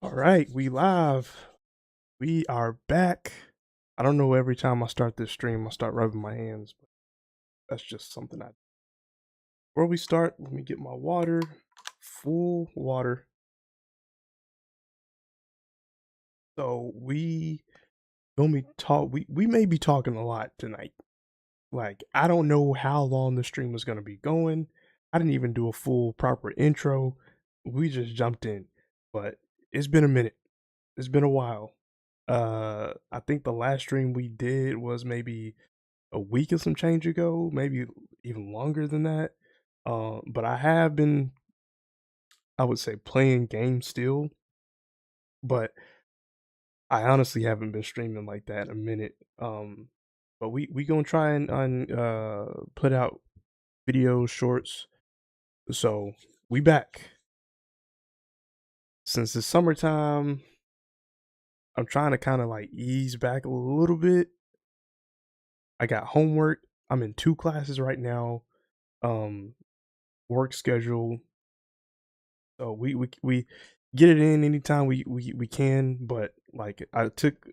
All right, we live. We are back. I don't know, every time I start this stream, I start rubbing my hands, but that's just something I. Before we start, let me get my water. Full water. So we gonna be talk. We may be talking a lot tonight. Like, I don't know how long the stream is gonna be going. I didn't even do a full proper intro. We just jumped in, but it's been a minute. It's been a while. I think the last stream we did was maybe a week and some change ago, maybe even longer than that. But I have been, I would say, playing games still, but I honestly haven't been streaming like that in a minute. But we gonna try and put out videos, shorts. So we back. Since it's summertime, I'm trying to kind of like ease back a little bit. I got homework. I'm in two classes right now. Um, Work schedule. So we get it in anytime we can, but like I took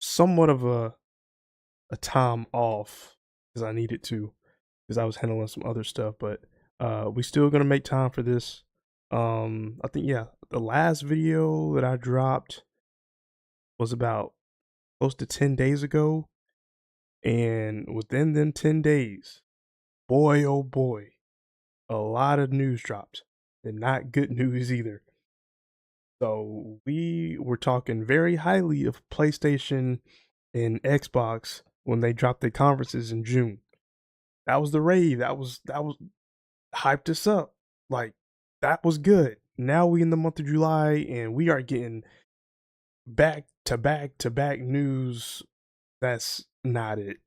somewhat of a time off because I needed to, because I was handling some other stuff, but we still gonna make time for this. I think, yeah, the last video that I dropped was about close to 10 days ago, and within them 10 days, boy oh boy, a lot of news dropped, and not good news either. So we were talking very highly of PlayStation and Xbox when they dropped their conferences in June. That was the rave. That was hyped us up. Like, that was good. Now we in the month of July and we are getting back to back to back news. That's not it.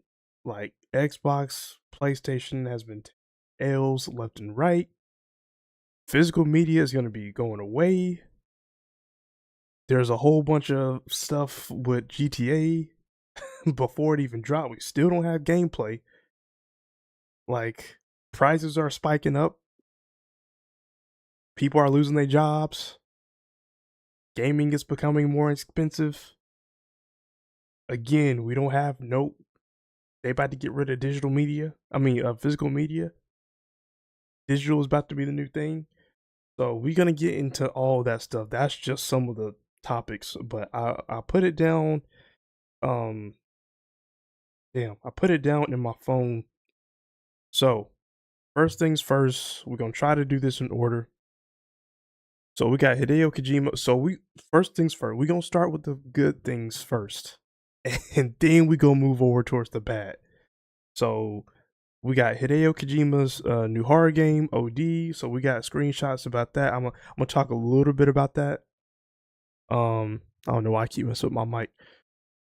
Like, Xbox, PlayStation has been L's left and right. Physical media is going to be going away. There's a whole bunch of stuff with GTA before it even dropped. We still don't have gameplay. Like, prices are spiking up. People are losing their jobs. Gaming is becoming more expensive. Again, we don't have no. They about to get rid of digital media. I mean, physical media. Digital is about to be the new thing. So we're gonna get into all that stuff. That's just some of the topics, but I put it down. Um, Damn, I put it down in my phone. So first things first, we're gonna try to do this in order. So we got Hideo Kojima. So we first things first, we're gonna start with the good things first. And then we gonna move over towards the bad. So we got Hideo Kojima's new horror game, OD. So we got screenshots about that. I'm gonna talk a little bit about that. I don't know why I keep messing with my mic.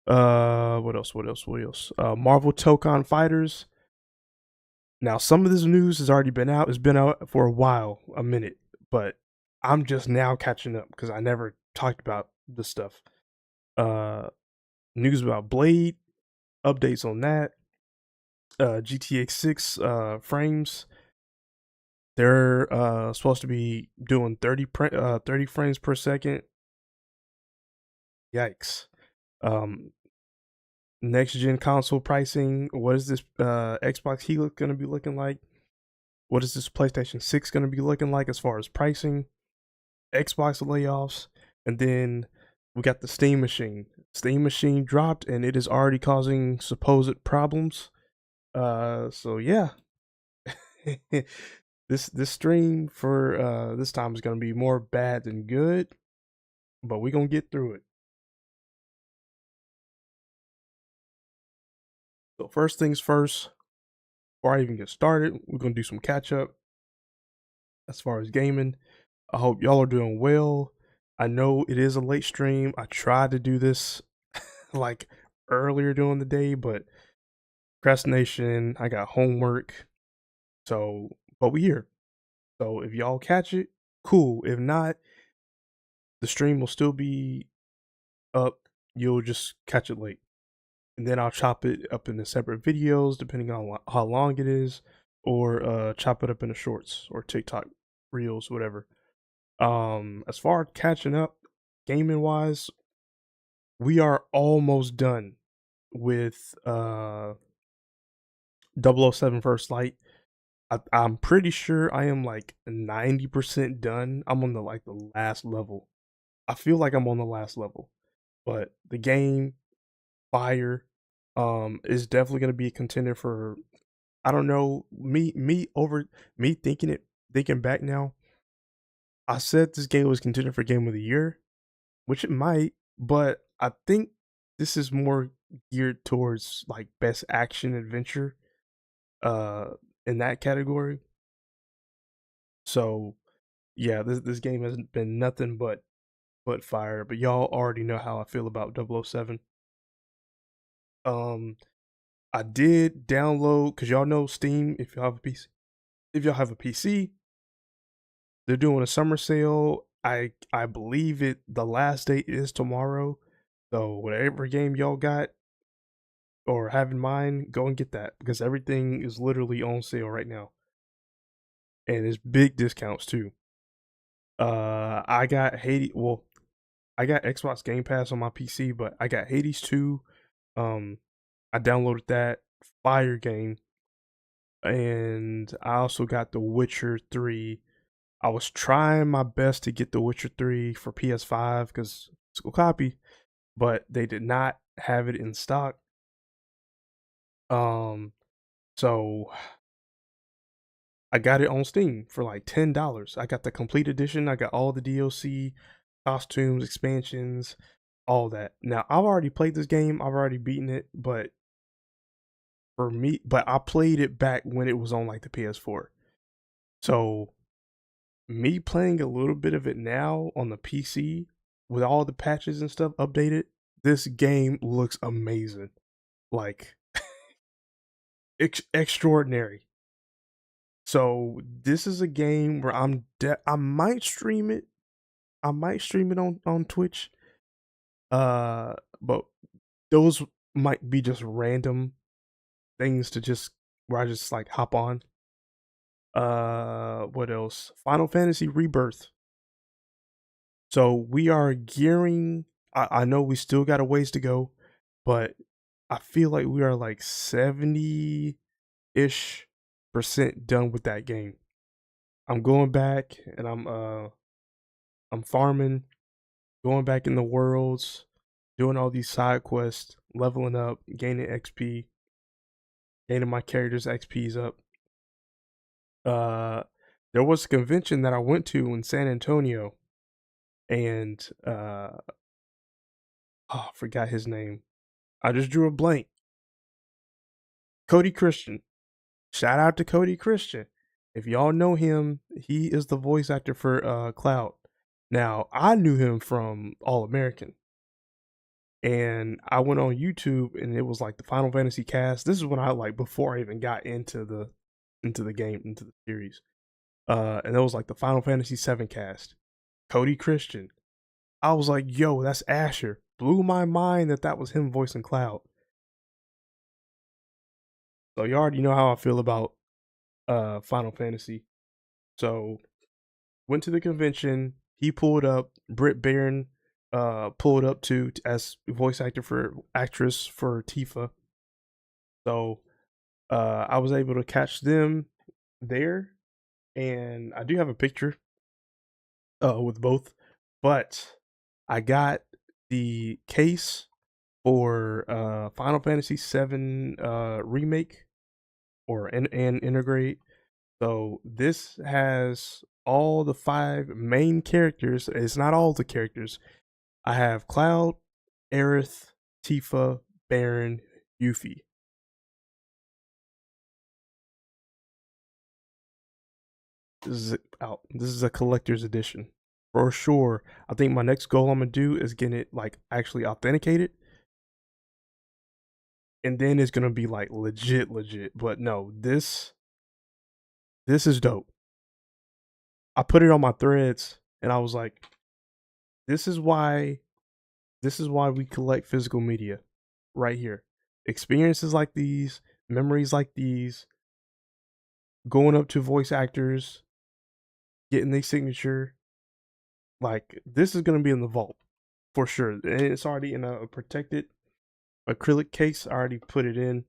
What else? What else? What else? Marvel Tokon Fighters. Now, some of this news has already been out. It's been out for a while, a minute, but I'm just now catching up because I never talked about this stuff. Uh, News about Blade, updates on that. GTA 6 frames. They're supposed to be doing 30 frames per second. Yikes. Um, Next gen console pricing. What is this Xbox Helix going to be looking like? What is this PlayStation 6 going to be looking like as far as pricing? Xbox layoffs, and then we got the Steam Machine. Steam Machine dropped, and it is already causing supposed problems. So yeah, this stream for this time is gonna be more bad than good, but we gonna get through it. So first things first, before I even get started, we're gonna do some catch up as far as gaming. I hope y'all are doing well. I know it is a late stream. I tried to do this like earlier during the day, but procrastination. I got homework. So, but we here. So if y'all catch it, cool. If not, the stream will still be up. You'll just catch it late, and then I'll chop it up into separate videos depending on how long it is, or chop it up into shorts or TikTok reels, whatever. As far as catching up, gaming wise, we are almost done with 007 First Light. I'm pretty sure I am like 90% done. I'm on the like the last level. I feel like I'm on the last level, but the game fire is definitely going to be a contender for, I don't know, me thinking back now. I said this game was contender for game of the year, which it might, but I think this is more geared towards like best action adventure uh in that category. So yeah, this game has been nothing but fire. But y'all already know how I feel about 007. Um, I did download because y'all know Steam. If y'all have a PC, they're doing a summer sale. I believe it. The last date is tomorrow. So whatever game y'all got or have in mind, go and get that because everything is literally on sale right now, and it's big discounts too. I got Hades. Well, I got Xbox Game Pass on my PC, but I got Hades 2. Um, I downloaded that fire game, and I also got The Witcher 3. I was trying my best to get The Witcher 3 for PS5 because physical copy, but they did not have it in stock. Um, so I got it on Steam for like $10. I got the complete edition. I got all the DLC, costumes, expansions, all that. Now I've already played this game. I've already beaten it, but I played it back when it was on like the PS4. So me playing a little bit of it now on the PC with all the patches and stuff updated, this game looks amazing. Like extraordinary. So this is a game where I might stream it. I might stream it on Twitch. But those might be just random things to just where I just like hop on. What else? Final Fantasy Rebirth. So we are gearing. I know we still got a ways to go, but I feel like we are like 70-ish% done with that game. I'm going back and I'm farming, going back in the worlds, doing all these side quests, leveling up, gaining XP, gaining my character's XP's up. Uh, there was a convention that I went to in San Antonio, and oh, I forgot his name. I just drew a blank. Cody Christian. Shout out to Cody Christian. If y'all know him, he is the voice actor for Cloud. Now, I knew him from All American. And I went on YouTube and it was like the Final Fantasy cast. This is when I like before I even got into the game, into the series. And it was like the Final Fantasy 7 cast. Cody Christian. I was like, yo, that's Asher. Blew my mind that was him voicing Cloud. So you already know how I feel about Final Fantasy. So went to the convention. He pulled up. Britt Baron pulled up too as voice actress for Tifa. So I was able to catch them there, and I do have a picture with both. But I got the case for Final Fantasy VII remake or and integrate. So this has all the 5 main characters. It's not all the characters. I have Cloud, Aerith, Tifa, Baron, Yuffie. This is out. This is a collector's edition for sure. I think my next goal I'm gonna do is get it like actually authenticated, and then it's gonna be like legit. But no, this is dope. I put it on my threads, and I was like, this is why we collect physical media, right here. Experiences like these, memories like these, going up to voice actors, getting their signature. Like this is gonna be in the vault. for sure. And it's already in a protected acrylic case. I already put it in.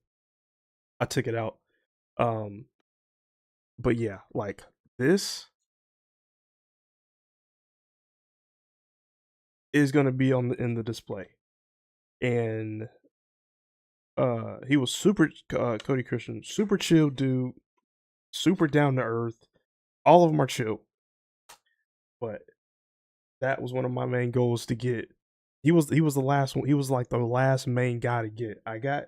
I took it out. But yeah, like this is gonna be in the display. And he was super Cody Christian, super chill dude, super down to earth. All of them are chill. But that was one of my main goals to get. He was the last one. He was like the last main guy to get. I got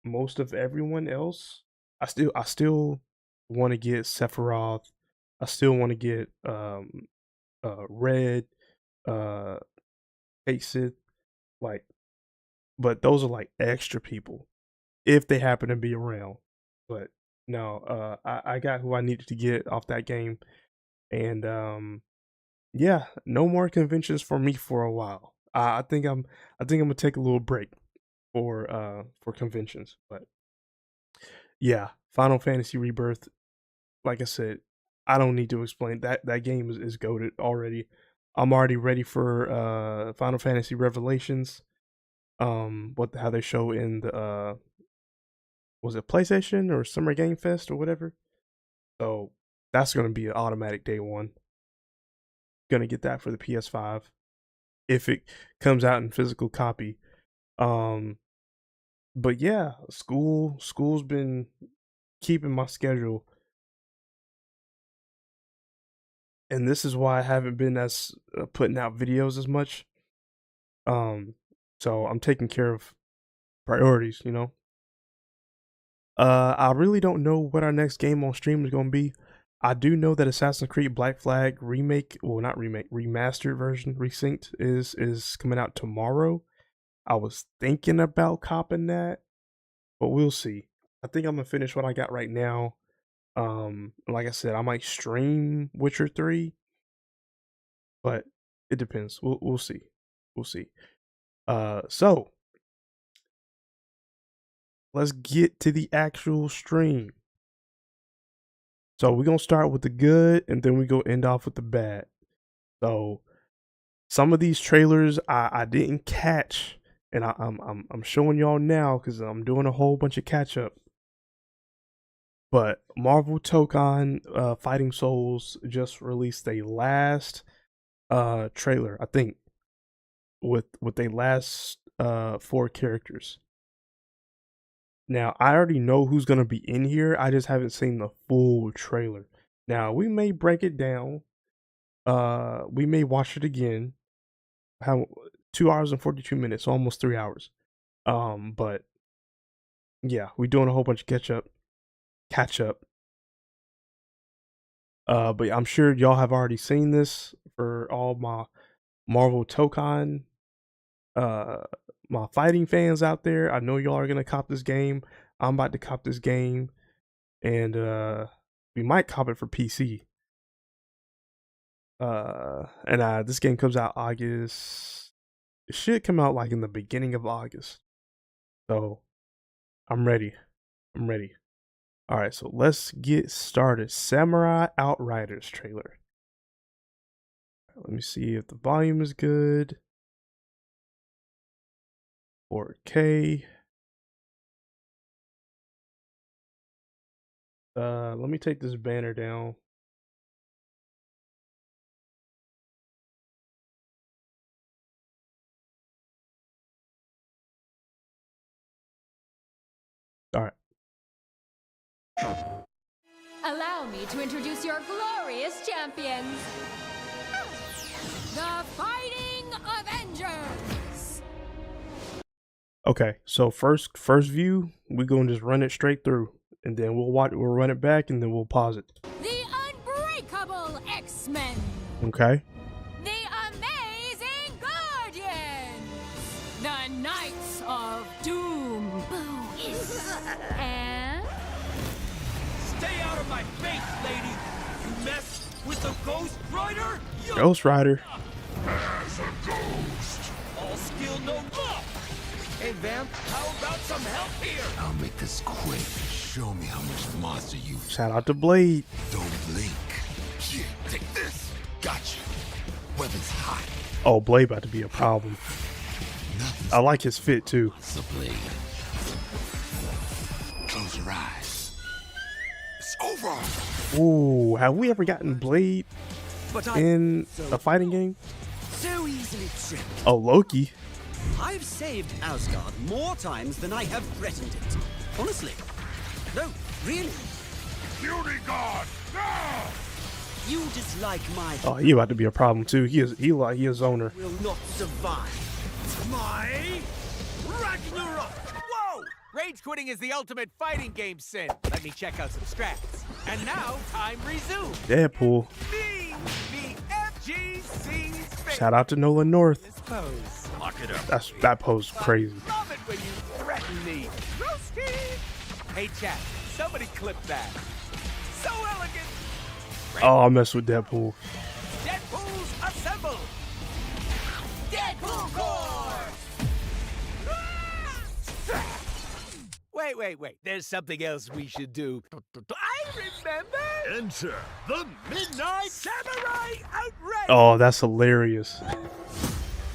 most of everyone else. I still want to get Sephiroth. I still want to get Red, uh Sith, like, but those are like extra people if they happen to be around. But no, I got who I needed to get off that game, and yeah, no more conventions for me for a while. I think I'm gonna take a little break for conventions, but yeah, Final Fantasy Rebirth. Like I said, I don't need to explain that game is goated already. I'm already ready for Final Fantasy Revelations. How they show in the was it PlayStation or Summer Game Fest or whatever. So that's gonna be an automatic day one. Gonna get that for the PS5 if it comes out in physical copy. But yeah, school's been keeping my schedule, and this is why I haven't been as putting out videos as much. So I'm taking care of priorities, you know. I really don't know what our next game on stream is gonna be. I do know that Assassin's Creed Black Flag remake, well not remake, remastered version, resynced is coming out tomorrow. I was thinking about copping that, but we'll see. I think I'm gonna finish what I got right now. Like I said, I might stream Witcher 3, but it depends. We'll see. We'll see. So let's get to the actual stream. So we're gonna start with the good, and then we go end off with the bad. So some of these trailers I didn't catch, and I'm showing y'all now because I'm doing a whole bunch of catch up. But Marvel Tokon Fighting Souls just released a last trailer, I think, with their last 4 characters. Now, I already know who's going to be in here. I just haven't seen the full trailer. Now, we may break it down. We may watch it again. How 2 hours and 42 minutes, almost 3 hours. But yeah, we're doing a whole bunch of catch up. But I'm sure y'all have already seen this for all my Marvel Tokon my fighting fans out there. I know y'all are gonna cop this game. I'm about to cop this game, and we might cop it for PC. This game comes out August. It should come out like in the beginning of August. So I'm ready. All right, so let's get started. Samurai Outriders trailer. Let me see if the volume is good. 4K. Let me take this banner down. All right. Allow me to introduce your glorious champions, the Fighting Avengers. Okay, so first view, we're gonna just run it straight through, and then we'll run it back, and then we'll pause it. The Unbreakable X-Men. Okay. The Amazing Guardians. The Knights of Doom. And stay out of my face, lady! You mess with the Ghost Rider? Ghost Rider. As a ghost. All skill, no luck! Hey, Vamp, how about some help here? I'll make this quick. Show me how much monster you. Shout out to Blade. Don't blink. Here, take this. Gotcha. Weapon's hot. Oh, Blade about to be a problem. Nothing's I like his fit too. the blade. Close your eyes. It's over. Ooh, have we ever gotten Blade But I in a fighting game? so easily tricked. Oh, Loki. I've saved Asgard more times than I have threatened it. Honestly. No, really. Beauty God. No! You dislike my Oh, he about to be a problem too. He is a zoner. will not survive. My Ragnarok! Whoa! Rage quitting is the ultimate fighting game sin. Let me check out some strats. And now, time resumes. Deadpool. Me, the FGC space. Shout out to Nolan North. This pose. Lock it up. That pose crazy. Love it when you threaten me. Roasted. Hey, chat. Somebody clip that. So elegant. Oh, I mess with Deadpool. Deadpool's assemble. Deadpool Corps. Wait. There's something else we should do. I remember. Enter the Midnight Samurai Outrage. Oh, that's hilarious.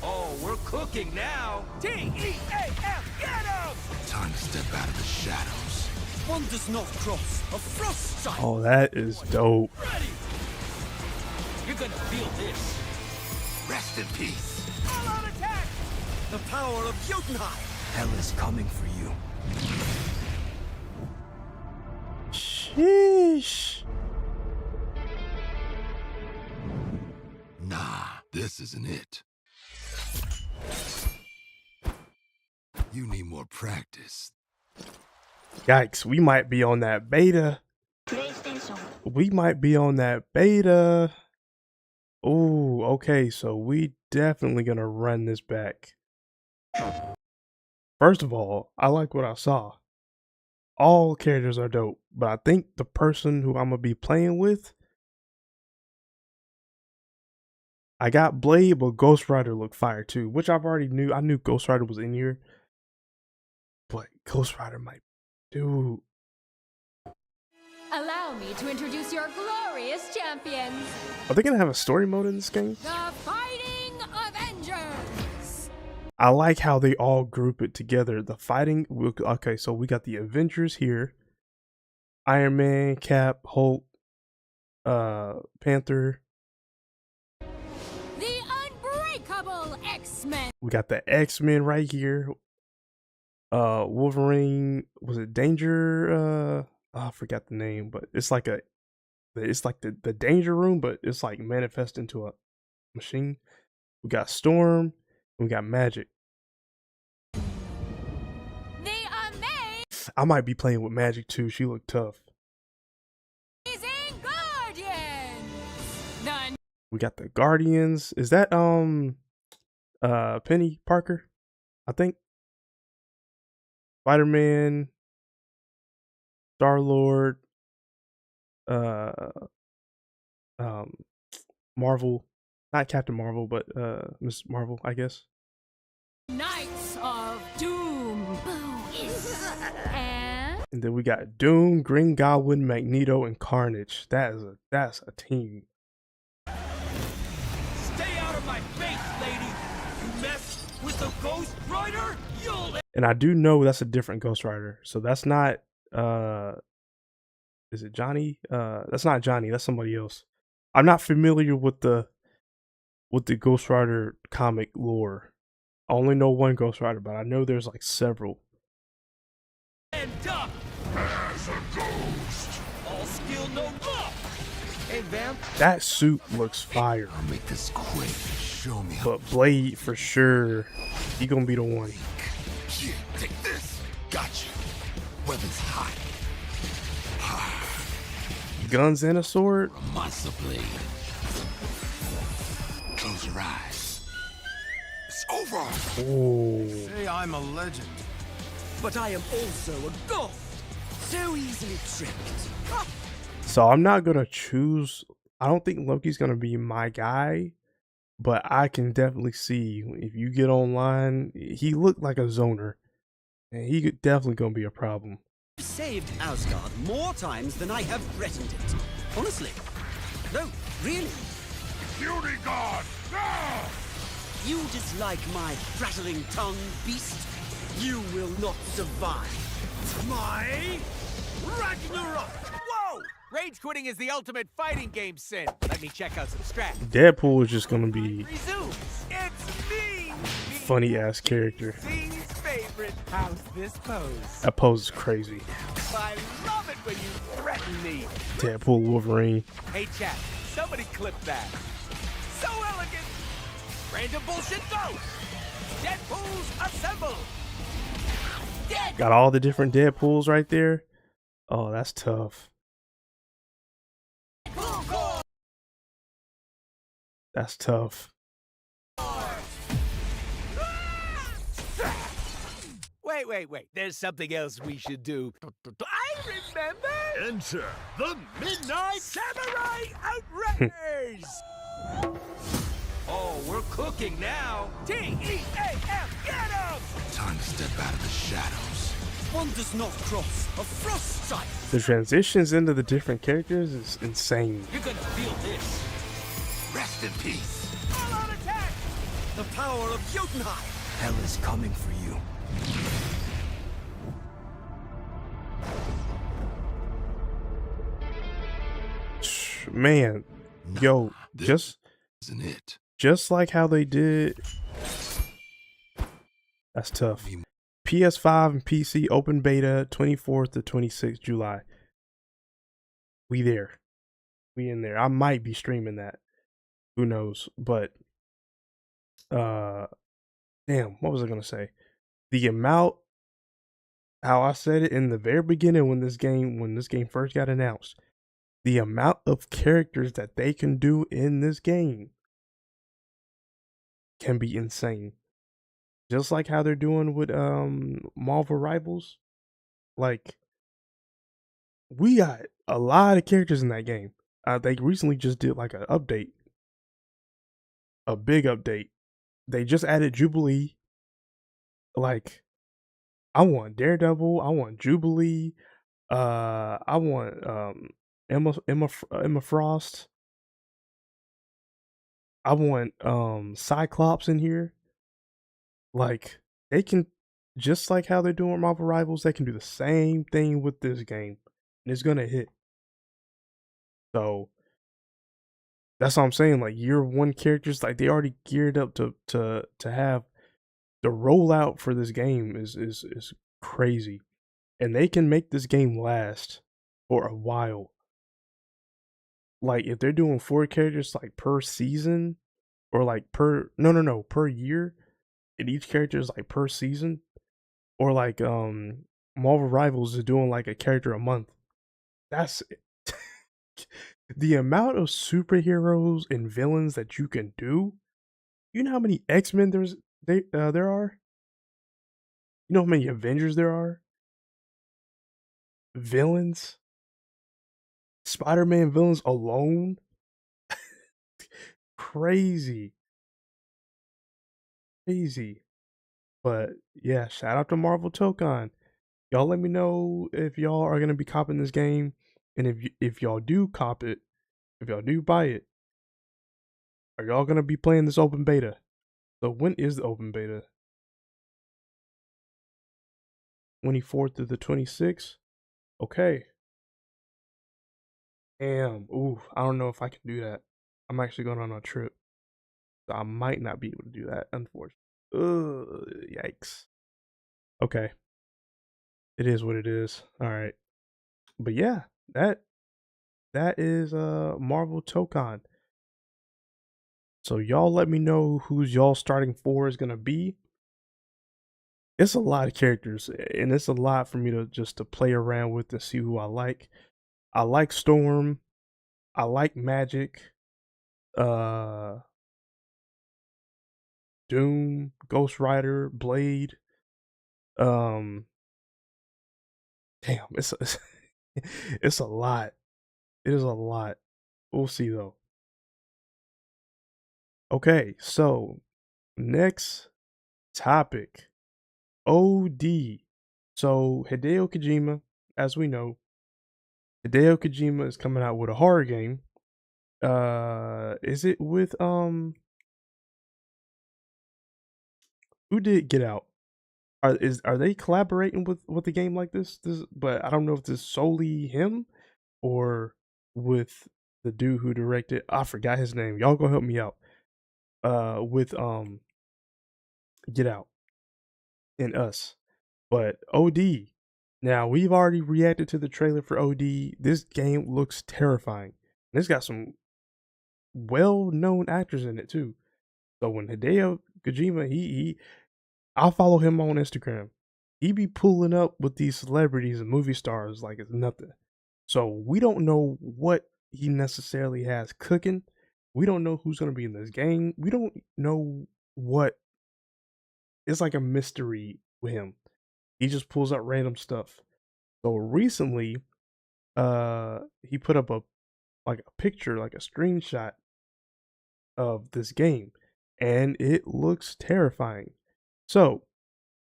Oh, we're cooking now. T-E-A-M, get him! Time to step out of the shadows. One does not cross a frost sign. Oh, that is dope. Ready! You're gonna feel this. Rest in peace. All out attack! The power of Jotunheim. Hell is coming for you. Sheesh. Nah, this isn't it. You need more practice. Yikes, we might be on that beta. We might be on that beta. Oh, okay, so we definitely gonna run this back. First of all, I like what I saw. All characters are dope, but I think the person who I'm gonna be playing with, I got Blade, but Ghost Rider looked fire too, which I've already knew. I knew Ghost Rider was in here, but Ghost Rider might, dude. Allow me to introduce your glorious champions, Are they gonna have a story mode in this game? the Fighting Avengers. I like how they all group it together. The fighting, okay, so we got the Avengers here. Iron Man, Cap, Hulk, Panther. The Unbreakable X-Men. We got the X-Men right here. Wolverine, was it Danger? I forgot the name, but it's like the Danger Room, but it's like manifest into a machine. We got Storm, we got Magic. The Amazing I might be playing with Magic too. She looked tough. Guardians. The We got the Guardians. Is that Penny Parker? I think. Spider-Man, Star-Lord, Marvel, not Captain Marvel, but Miss Marvel, I guess. Knights of Doom. And And then we got Doom, Green Goblin, Magneto, and Carnage. That's a team. Stay out of my face, lady! You mess with the Ghost Rider, you'll... And I do know that's a different Ghost Rider. So that's not is it Johnny? That's not Johnny, that's somebody else. I'm not familiar with the Ghost Rider comic lore. I only know one Ghost Rider, but I know there's like several. And up! As a ghost. All skill, no luck! Hey, Vamp. That suit looks fire. I'll make this quick. Show me how. But Blade for sure, he gonna be the one. Yeah, take this. Gotcha. Weapon's hot. Guns and a sword. A monster blade. Close your eyes. It's over. Ooh. Say I'm a legend. But I am also a goth. So easily tricked. Ah, So I'm not gonna choose. I don't think Loki's gonna be my guy, but I can definitely see if you get online, he looked like a zoner, and he could definitely gonna be a problem. I've saved Asgard more times than I have threatened it. Honestly. No, really. Beauty God. No! You dislike my rattling tongue, beast? You will not survive. My Ragnarok! Whoa! Rage quitting is the ultimate fighting game sin. Let me check out some strats. Deadpool is just gonna be Resumes. It's me! funny ass character. Z's favorite. How's this pose? That pose is crazy. I love it when you threaten me. Deadpool, Wolverine. Hey, chat, somebody clip that. So elegant! Random bullshit go! Deadpools assemble! Got all the different Deadpools right there. Oh, that's tough. That's tough. Wait. There's something else we should do. I remember! Enter the Midnight Samurai Outrunners! Oh, we're cooking now. T-E-A-M, get 'em! Time to step out of the shadows. One does not cross a frost sight. The transitions into the different characters is insane. You're gonna feel this. Rest in peace. All out attack! The power of Jotunheim. Hell is coming for you. Man, yo, This isn't it. just like how they did. That's tough. PS5 and PC open beta 24th to 26th July. We there. We in there. I might be streaming that. Who knows? But damn, what was I gonna say? The amount, how I said it in the very beginning when this game first got announced, the amount of characters that they can do in this game can be insane. Just like how they're doing with Marvel Rivals. Like, we got a lot of characters in that game. They recently just did like an update. A big update. They just added Jubilee. Like, I want Daredevil, I want Jubilee, I want Emma Frost. I want Cyclops in here. Like, they can, just like how they're doing Marvel Rivals, they can do the same thing with this game. And it's gonna hit. So that's what I'm saying. Like, year one characters, like, they already geared up to have the rollout for this game is crazy. And they can make this game last for a while. Like, if they're doing 4 characters like per season, or like per year, and each character is like per season, or like Marvel Rivals is doing like a character a month. That's the amount of superheroes and villains that you can do. You know how many X-Men there are? You know how many Avengers there are? Villains? Spider-Man villains alone? Crazy. But yeah, shout out to Marvel Tokon. Y'all let me know if y'all are gonna be copping this game, and if y'all do cop it, if y'all do buy it, are y'all gonna be playing this open beta? So when is the open beta? 24th to the 26th? Okay. Damn. Ooh, I don't know if I can do that. I'm actually going on a trip. So I might not be able to do that, unfortunately. Ugh, yikes. Okay. It is what it is. Alright. But yeah, that is Marvel Tokon. So y'all let me know who's y'all starting 4 is gonna be. It's a lot of characters, and it's a lot for me to just to play around with and see who I like. I like Storm. I like Magic. Doom, Ghost Rider, Blade. Damn, it's it's a lot. It is a lot. We'll see though. Okay, so next topic. OD. So Hideo Kojima, as we know, Hideo Kojima is coming out with a horror game. Is it with who did Get Out? Are they collaborating with a game like this? But I don't know if this is solely him or with the dude who directed. I forgot his name. Y'all go help me out. With Get Out and Us, but OD. Now we've already reacted to the trailer for OD. This game looks terrifying. And it's got some well-known actors in it too. So when Hideo Kojima, he I'll follow him on Instagram. He be pulling up with these celebrities and movie stars like it's nothing. So we don't know what he necessarily has cooking. We don't know who's gonna be in this game. We don't know what. It's like a mystery with him. He just pulls out random stuff. So recently, he put up a picture, like a screenshot of this game, and it looks terrifying. So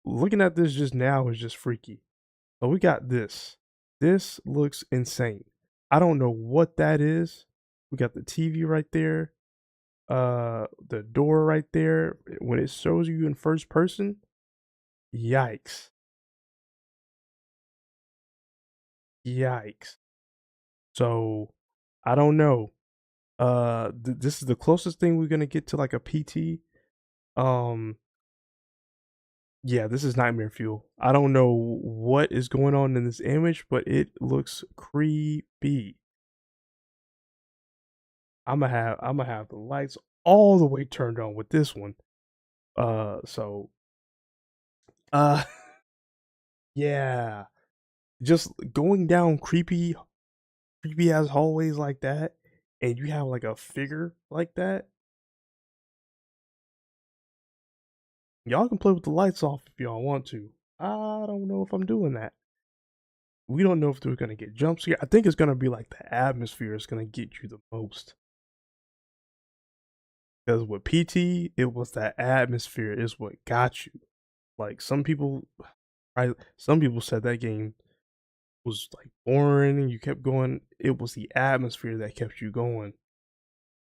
looking at this just now is just freaky. So we got this. This looks insane. I don't know what that is. We got the TV right there, the door right there. When it shows you in first person, yikes. Yikes. So I don't know. This is the closest thing we're gonna get to like a PT. Um, yeah, this is nightmare fuel. I don't know what is going on in this image, but it looks creepy. I'm gonna have the lights all the way turned on with this one. So uh yeah, just going down creepy ass hallways like that, and you have like a figure like that. Y'all can play with the lights off if y'all want to. I don't know if I'm doing that. We don't know if they're gonna get jump scare. I think it's gonna be like the atmosphere is gonna get you the most. Because with PT, it was that atmosphere is what got you. Like some people said that game was like boring and you kept going. It was the atmosphere that kept you going.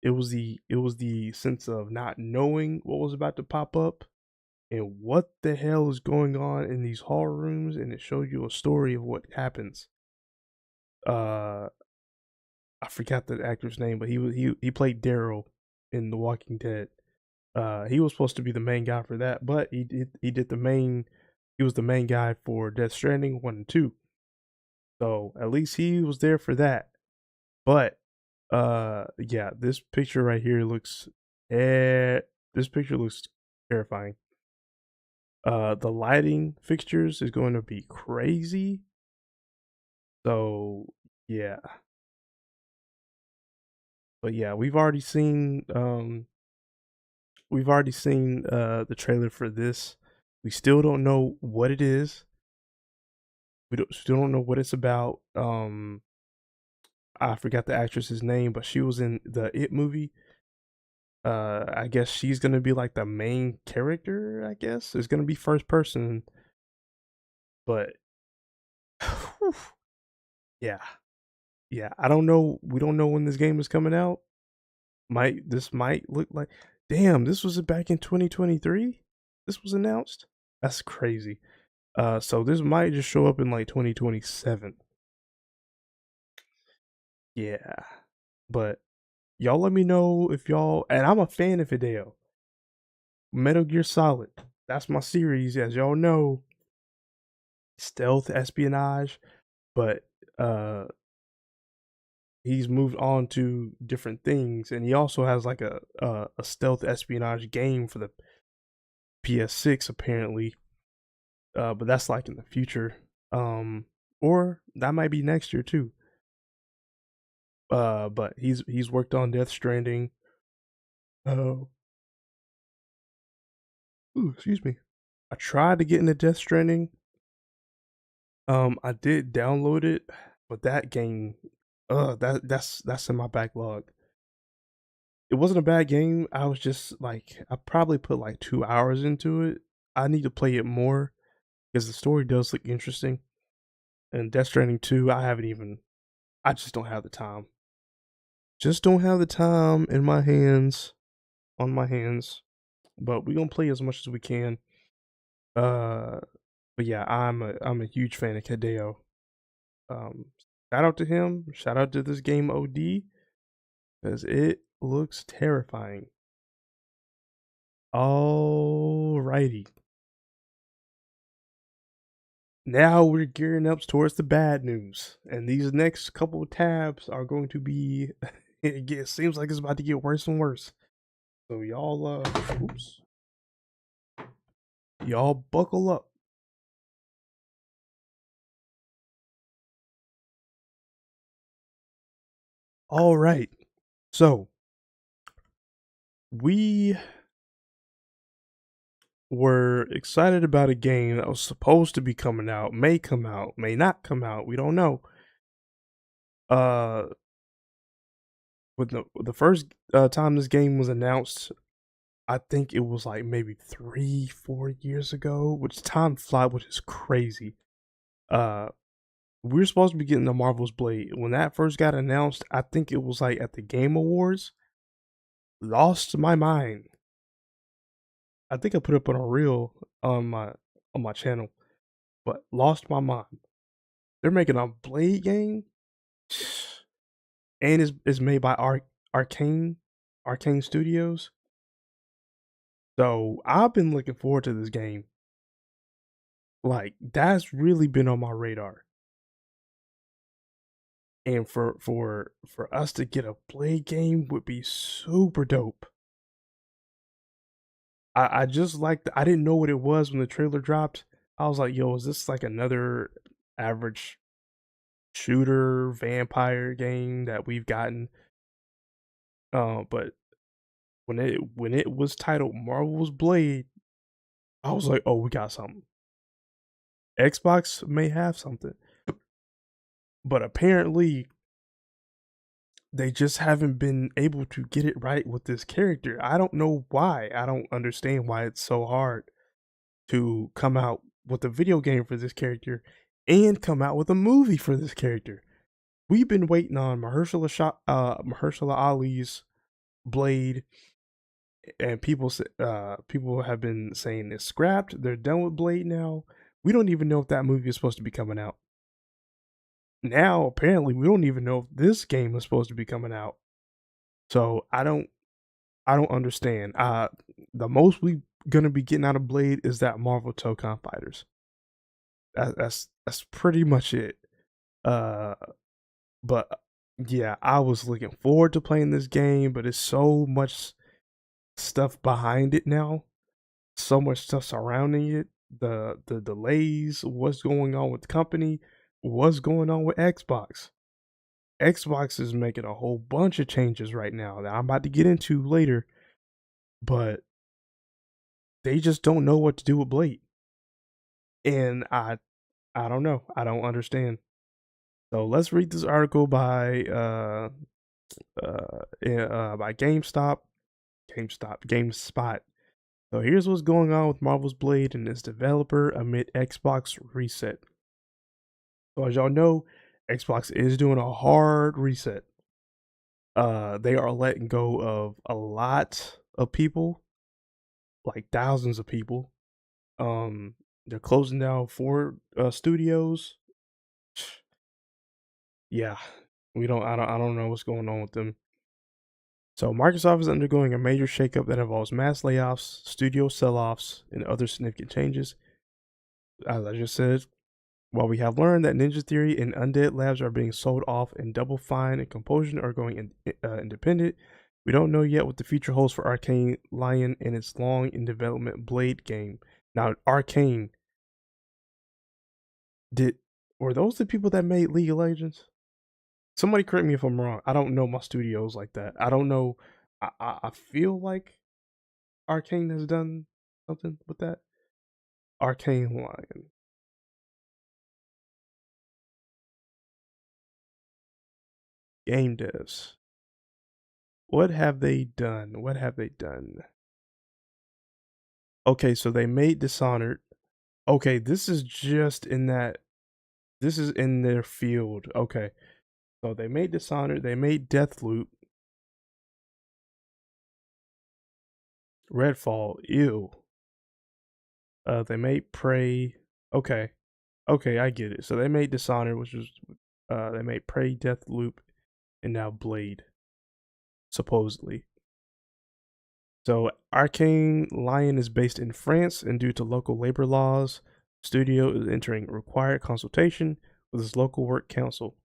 It was the sense of not knowing what was about to pop up and what the hell is going on in these hall rooms, and it showed you a story of what happens. Uh, I forgot the actor's name, but he played Daryl in The Walking Dead. He was supposed to be the main guy for that, but he did the main. He was the main guy for Death Stranding 1 and 2. So at least he was there for that. But yeah, this picture right here looks this picture looks terrifying. The lighting fixtures is going to be crazy. So yeah. But yeah, we've already seen the trailer for this. We still don't know what it is. Still don't know what it's about. I forgot the actress's name, but she was in the It movie. I guess she's gonna be like the main character. I guess it's gonna be first person, but yeah, yeah. I don't know. We don't know when this game is coming out. Might look like. Damn, this was back in 2023. This was announced. That's crazy. So this might just show up in like 2027. Yeah, but y'all let me know if y'all. And I'm a fan of Hideo. Metal Gear Solid. That's my series, as y'all know. Stealth espionage, but uh he's moved on to different things, and he also has like a stealth espionage game for the PS6 apparently. But that's like in the future. Or that might be next year too. But he's worked on Death Stranding. Oh, excuse me. I tried to get into Death Stranding. I did download it, but that game, that's in my backlog. It wasn't a bad game. I was just like, I probably put like 2 hours into it. I need to play it more because the story does look interesting. And Death Stranding 2, I just don't have the time. Just don't have the time in my hands, on my hands. But we're gonna play as much as we can. Uh, but yeah, I'm a huge fan of Hideo. Um, Shout out to him. Shout out to this game OD because it looks terrifying. Alrighty, now we're gearing up towards the bad news, and these next couple of tabs are going to be. It seems like it's about to get worse and worse. So oops, y'all buckle up. All right, so we were excited about a game that was supposed to be coming out, may come out, may not come out. We don't know. Uh, with the first time this game was announced, I think it was like maybe 3, 4 years ago, which time flies, which is crazy. Uh, we were supposed to be getting the Marvel's Blade. When that first got announced, I think it was like at the Game Awards. Lost my mind. I think I put up on a reel on my channel, but lost my mind. They're making a Blade game, and it's made by Arcane Studios. So I've been looking forward to this game. Like that's really been on my radar. And for us to get a Blade game would be super dope. I just like I didn't know what it was when the trailer dropped. I was like, yo, is this like another average shooter vampire game that we've gotten? But when it was titled Marvel's Blade, I was like, oh, we got something. Xbox may have something, but apparently they just haven't been able to get it right with this character. I don't know why. I don't understand why it's so hard to come out with a video game for this character and come out with a movie for this character. We've been waiting on Mahershala Ali's Blade, and people have been saying it's scrapped. They're done with Blade now. We don't even know if that movie is supposed to be coming out. Now, apparently, we don't even know if this game is supposed to be coming out. So I don't understand. The most we gonna be getting out of Blade is that Marvel Tokon Fighters. That's pretty much it. Uh, but yeah, I was looking forward to playing this game, but it's so much stuff behind it now. So much stuff surrounding it. The delays, what's going on with the company, what's going on with Xbox. Xbox is making a whole bunch of changes right now that I'm about to get into later, but they just don't know what to do with Blade. And I don't know. I don't understand. So let's read this article by GameSpot. So here's what's going on with Marvel's Blade and its developer amid Xbox reset. So as y'all know, Xbox is doing a hard reset. They are letting go of a lot of people, like thousands of people. They're closing down 4 studios. Yeah, I don't know what's going on with them. So Microsoft is undergoing a major shakeup that involves mass layoffs, studio sell-offs, and other significant changes. As I just said, while we have learned that Ninja Theory and Undead Labs are being sold off and Double Fine and Compulsion are going independent, we don't know yet what the future holds for Arcane Lion and its long in development Blade game. Now, Arcane, were those the people that made League of Legends? Somebody correct me if I'm wrong. I don't know my studios like that. I don't know. I feel like Arcane has done something with that. Arcane Lion. Game devs. What have they done? What have they done? Okay, so they made Dishonored. Okay, this is just in that. This is in their field. Okay, so they made Dishonored. They made Deathloop. Redfall. Ew. They made Prey. Okay, okay, I get it. So they made Dishonored, which was they made Prey, Deathloop, and now Blade, supposedly. So Arcane Lion is based in France, and due to local labor laws, studio is entering required consultation with its local work council.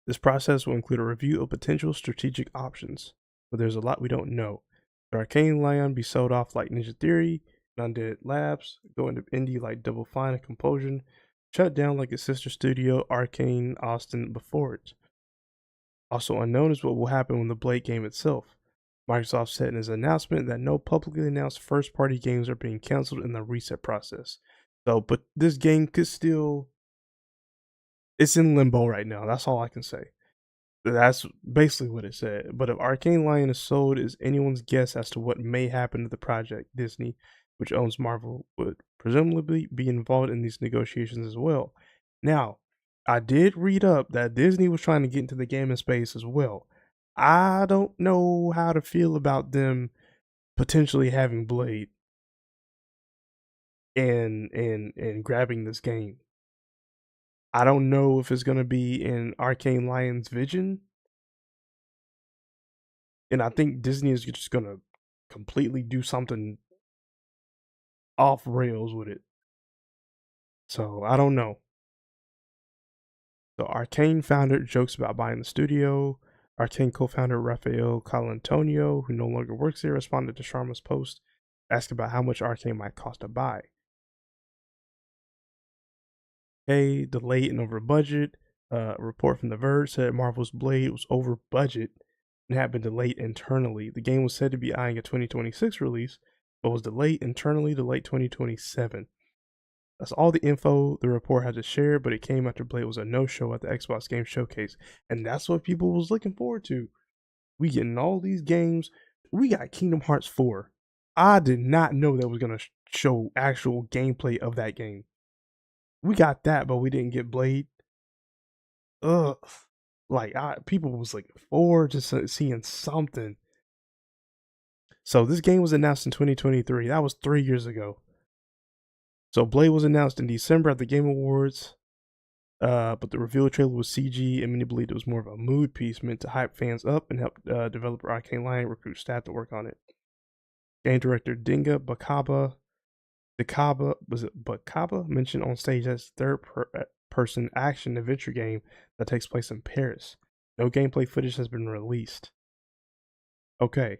This process will include a review of potential strategic options, but there's a lot we don't know. Could Arcane Lion be sold off like Ninja Theory, Undead Labs, go into indie like Double Fine and Compulsion, shut down like its sister studio Arcane Austin before it? Also unknown is what will happen when the Blade game itself. Microsoft said in its announcement that no publicly announced first-party games are being canceled in the reset process. So, but this game could still, it's in limbo right now. That's all I can say. That's basically what it said. But if Arcane Lion is sold, is anyone's guess as to what may happen to the project. Disney, which owns Marvel, would presumably be involved in these negotiations as well. Now, I did read up that Disney was trying to get into the gaming space as well. I don't know how to feel about them potentially having Blade and grabbing this game. I don't know if it's gonna be in Arcane Lion's vision, and I think Disney is just gonna completely do something off rails with it. So I don't know. So Arcane founder jokes about buying the studio. Arcane co-founder Rafael Colantonio, who no longer works there, responded to Sharma's post, asked about how much Arcane might cost to buy. A delayed and over budget. A report from The Verge said Marvel's Blade was over budget and had been delayed internally. The game was said to be eyeing a 2026 release, but was delayed internally to late 2027. That's all the info the report had to share, but it came after Blade was a no-show at the Xbox Game Showcase, and that's what people was looking forward to. We getting all these games. We got Kingdom Hearts 4. I did not know that was gonna show actual gameplay of that game. We got that, but we didn't get Blade. Ugh. Like people was looking forward to seeing something. So this game was announced in 2023. That was 3 years ago. So Blade was announced in December at the Game Awards, but the reveal trailer was CG, and many believed it was more of a mood piece meant to hype fans up and help developer Arcane Lion recruit staff to work on it. Game director Dinga Bakaba was it Bakaba mentioned on stage as third-person action adventure game that takes place in Paris. No gameplay footage has been released. Okay.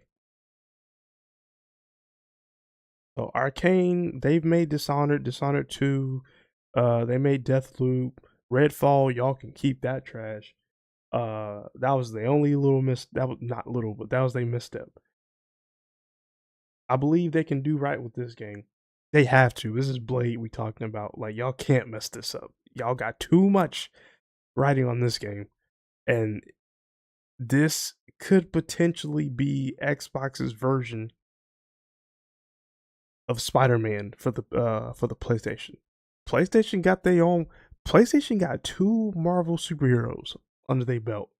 So Arcane, they've made Dishonored 2, they made Deathloop, Redfall, y'all can keep that trash. That was the only little that was not little, but that was a misstep. I believe they can do right with this game. They have to. This is Blade we talking about. Like y'all can't mess this up. Y'all got too much writing on this game. And this could potentially be Xbox's version of Spider-Man for the PlayStation. PlayStation got their own. PlayStation got two Marvel superheroes under their belt: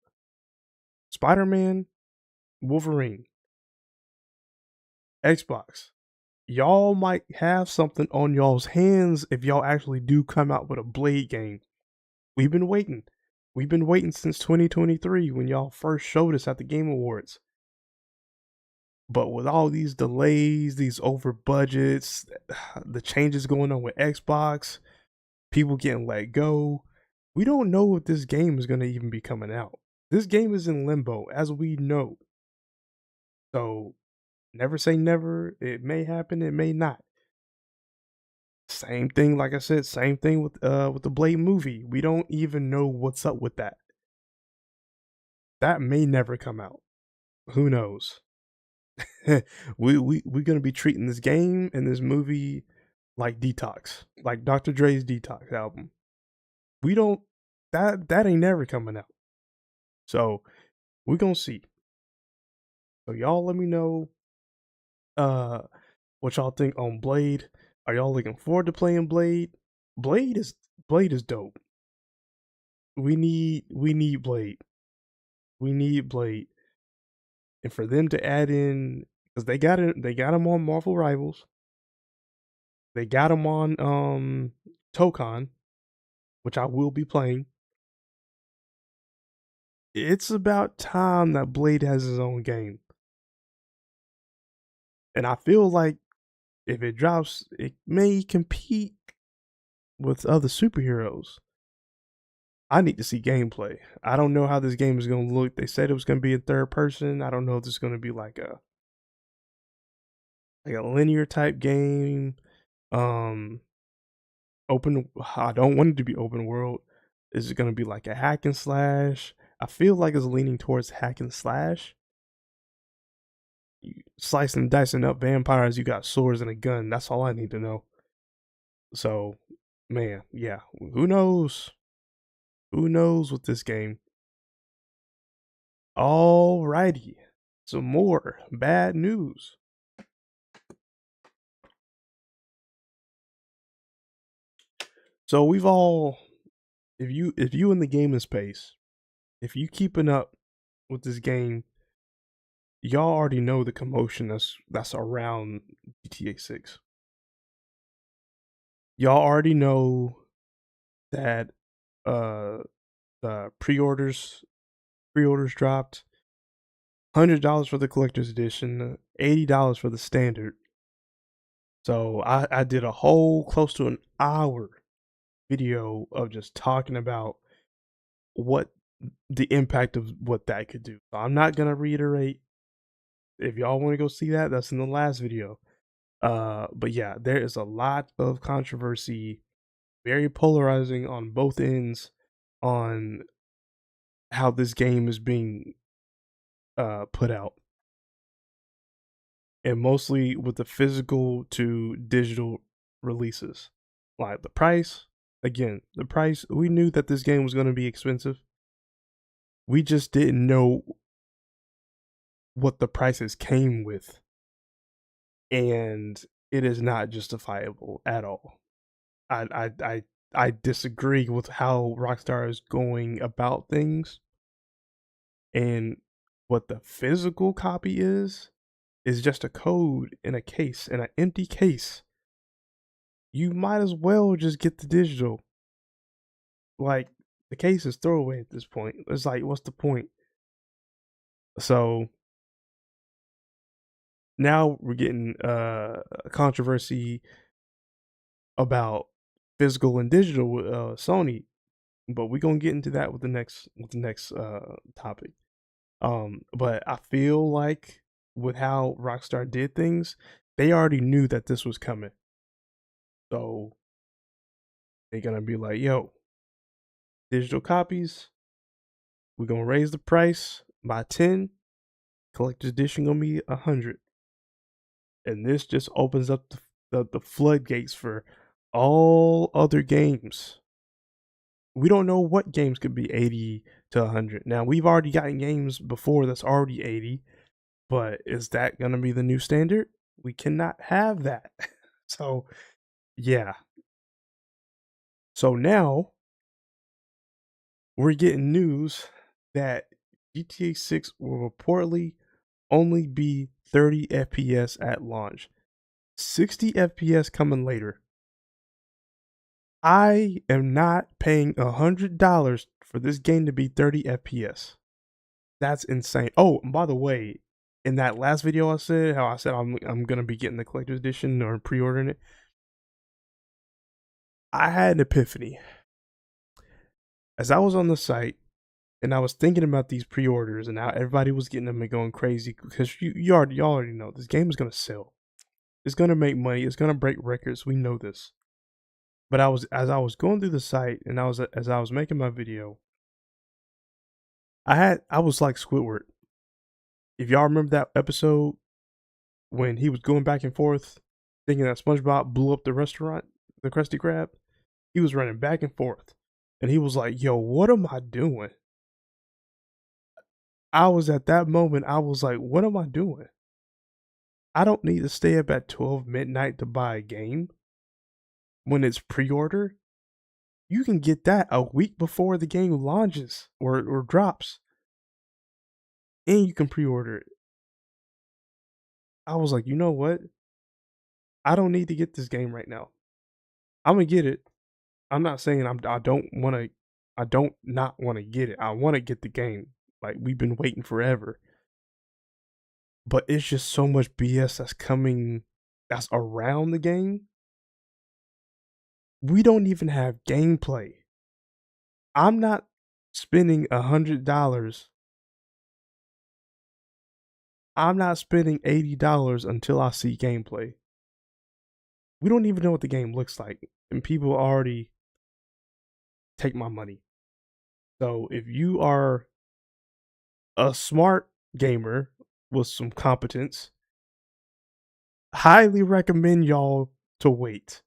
Spider-Man, Wolverine. Xbox, y'all might have something on y'all's hands if y'all actually do come out with a Blade game. We've been waiting. We've been waiting since 2023 when y'all first showed us at the Game Awards. But with all these delays, these over budgets, the changes going on with Xbox, people getting let go, we don't know if this game is going to even be coming out. This game is in limbo, as we know. So, never say never. It may happen, it may not. Same thing, like I said, same thing with the Blade movie. We don't even know what's up with that. That may never come out. Who knows? We're gonna be treating this game and this movie like Detox, like Dr. Dre's Detox album. We don't that ain't never coming out. So we're gonna see. So y'all let me know what y'all think on Blade. Are y'all looking forward to playing Blade? Blade is dope. We need Blade. We need Blade. And for them to add in, because they got him on Marvel Rivals. They got him on Tokon, which I will be playing. It's about time that Blade has his own game. And I feel like if it drops, it may compete with other superheroes. I need to see gameplay. I don't know how this game is going to look. They said it was going to be in third person. I don't know if this is going to be like a linear type game. Um open I don't want it to be open world. Is it going to be like a hack and slash? I feel like it's leaning towards hack and slash. You slicing and dicing up vampires, you got swords and a gun. That's all I need to know. So, man, yeah, who knows? Who knows with this game? Alrighty, some more bad news. So we've all, if you in the gaming space, if you keeping up with this game, y'all already know the commotion that's around GTA 6. Y'all already know that the pre-orders dropped. $100 for the collector's edition, $80 for the standard. So I did a whole close to an hour video of just talking about what the impact of what that could do. So I'm not gonna reiterate. If y'all want to go see that, that's in the last video. But yeah, there is a lot of controversy, very polarizing on both ends, on how this game is being put out, and mostly with the physical to digital releases. Like the price, again, the price, we knew that this game was going to be expensive. We just didn't know what the prices came with, and it is not justifiable at all. I disagree with how Rockstar is going about things, and what the physical copy is just a code in a case, in an empty case. You might as well just get the digital. Like, the case is throwaway at this point. It's like, what's the point? So now we're getting a controversy about physical and digital with Sony, but we're gonna get into that with the next topic. But I feel like with how Rockstar did things, they already knew that this was coming. So they're gonna be like, yo, digital copies, we're gonna raise the price by 10, collector's edition gonna be 100. And this just opens up the floodgates for all other games. We don't know what games could be 80 to 100. Now, we've already gotten games before that's already 80, but is that going to be the new standard? We cannot have that. So, yeah. So now we're getting news that GTA 6 will reportedly only be 30 FPS at launch, 60 FPS coming later. I am not paying $100 for this game to be 30 FPS. That's insane. Oh, and by the way, in that last video I said how I said I'm gonna be getting the collector's edition or pre-ordering it. I had an epiphany as I was on the site and I was thinking about these pre-orders and how everybody was getting them and going crazy because y'all already know this game is gonna sell. It's gonna make money. It's gonna break records. We know this. But as I was going through the site and as I was making my video, I was like Squidward. If y'all remember that episode when he was going back and forth, thinking that SpongeBob blew up the restaurant, the Krusty Krab, he was running back and forth, and he was like, "Yo, what am I doing?" I was at that moment. I was like, "What am I doing? I don't need to stay up at 12 midnight to buy a game when it's pre-order. You can get that a week before the game launches or drops, and you can pre-order it." I was like, you know what? I don't need to get this game right now. I'm gonna get it. I'm not saying I don't want to. I don't not want to get it. I want to get the game. Like we've been waiting forever. But it's just so much BS that's coming that's around the game. We don't even have gameplay. I'm not spending $100. I'm not spending $80 until I see gameplay. We don't even know what the game looks like, and people already take my money. So if you are a smart gamer with some competence, highly recommend y'all to wait.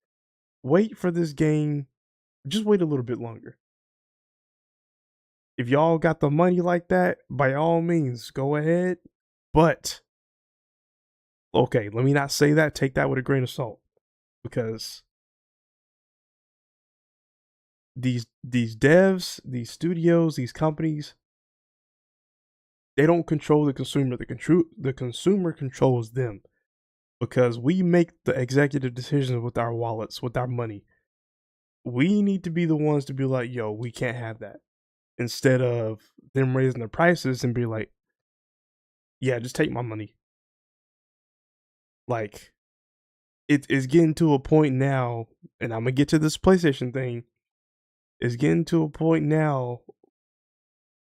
Wait for this game. Just wait a little bit longer. If y'all got the money like that, by all means, go ahead. But okay, let me not say that. Take that with a grain of salt, because these devs, these studios, these companies, they don't control the consumer. The consumer controls them, because we make the executive decisions with our wallets, with our money. We need to be the ones to be like, yo, we can't have that. Instead of them raising the prices and be like, yeah, just take my money. Like, it's getting to a point now, and I'm gonna get to this PlayStation thing. It's getting to a point now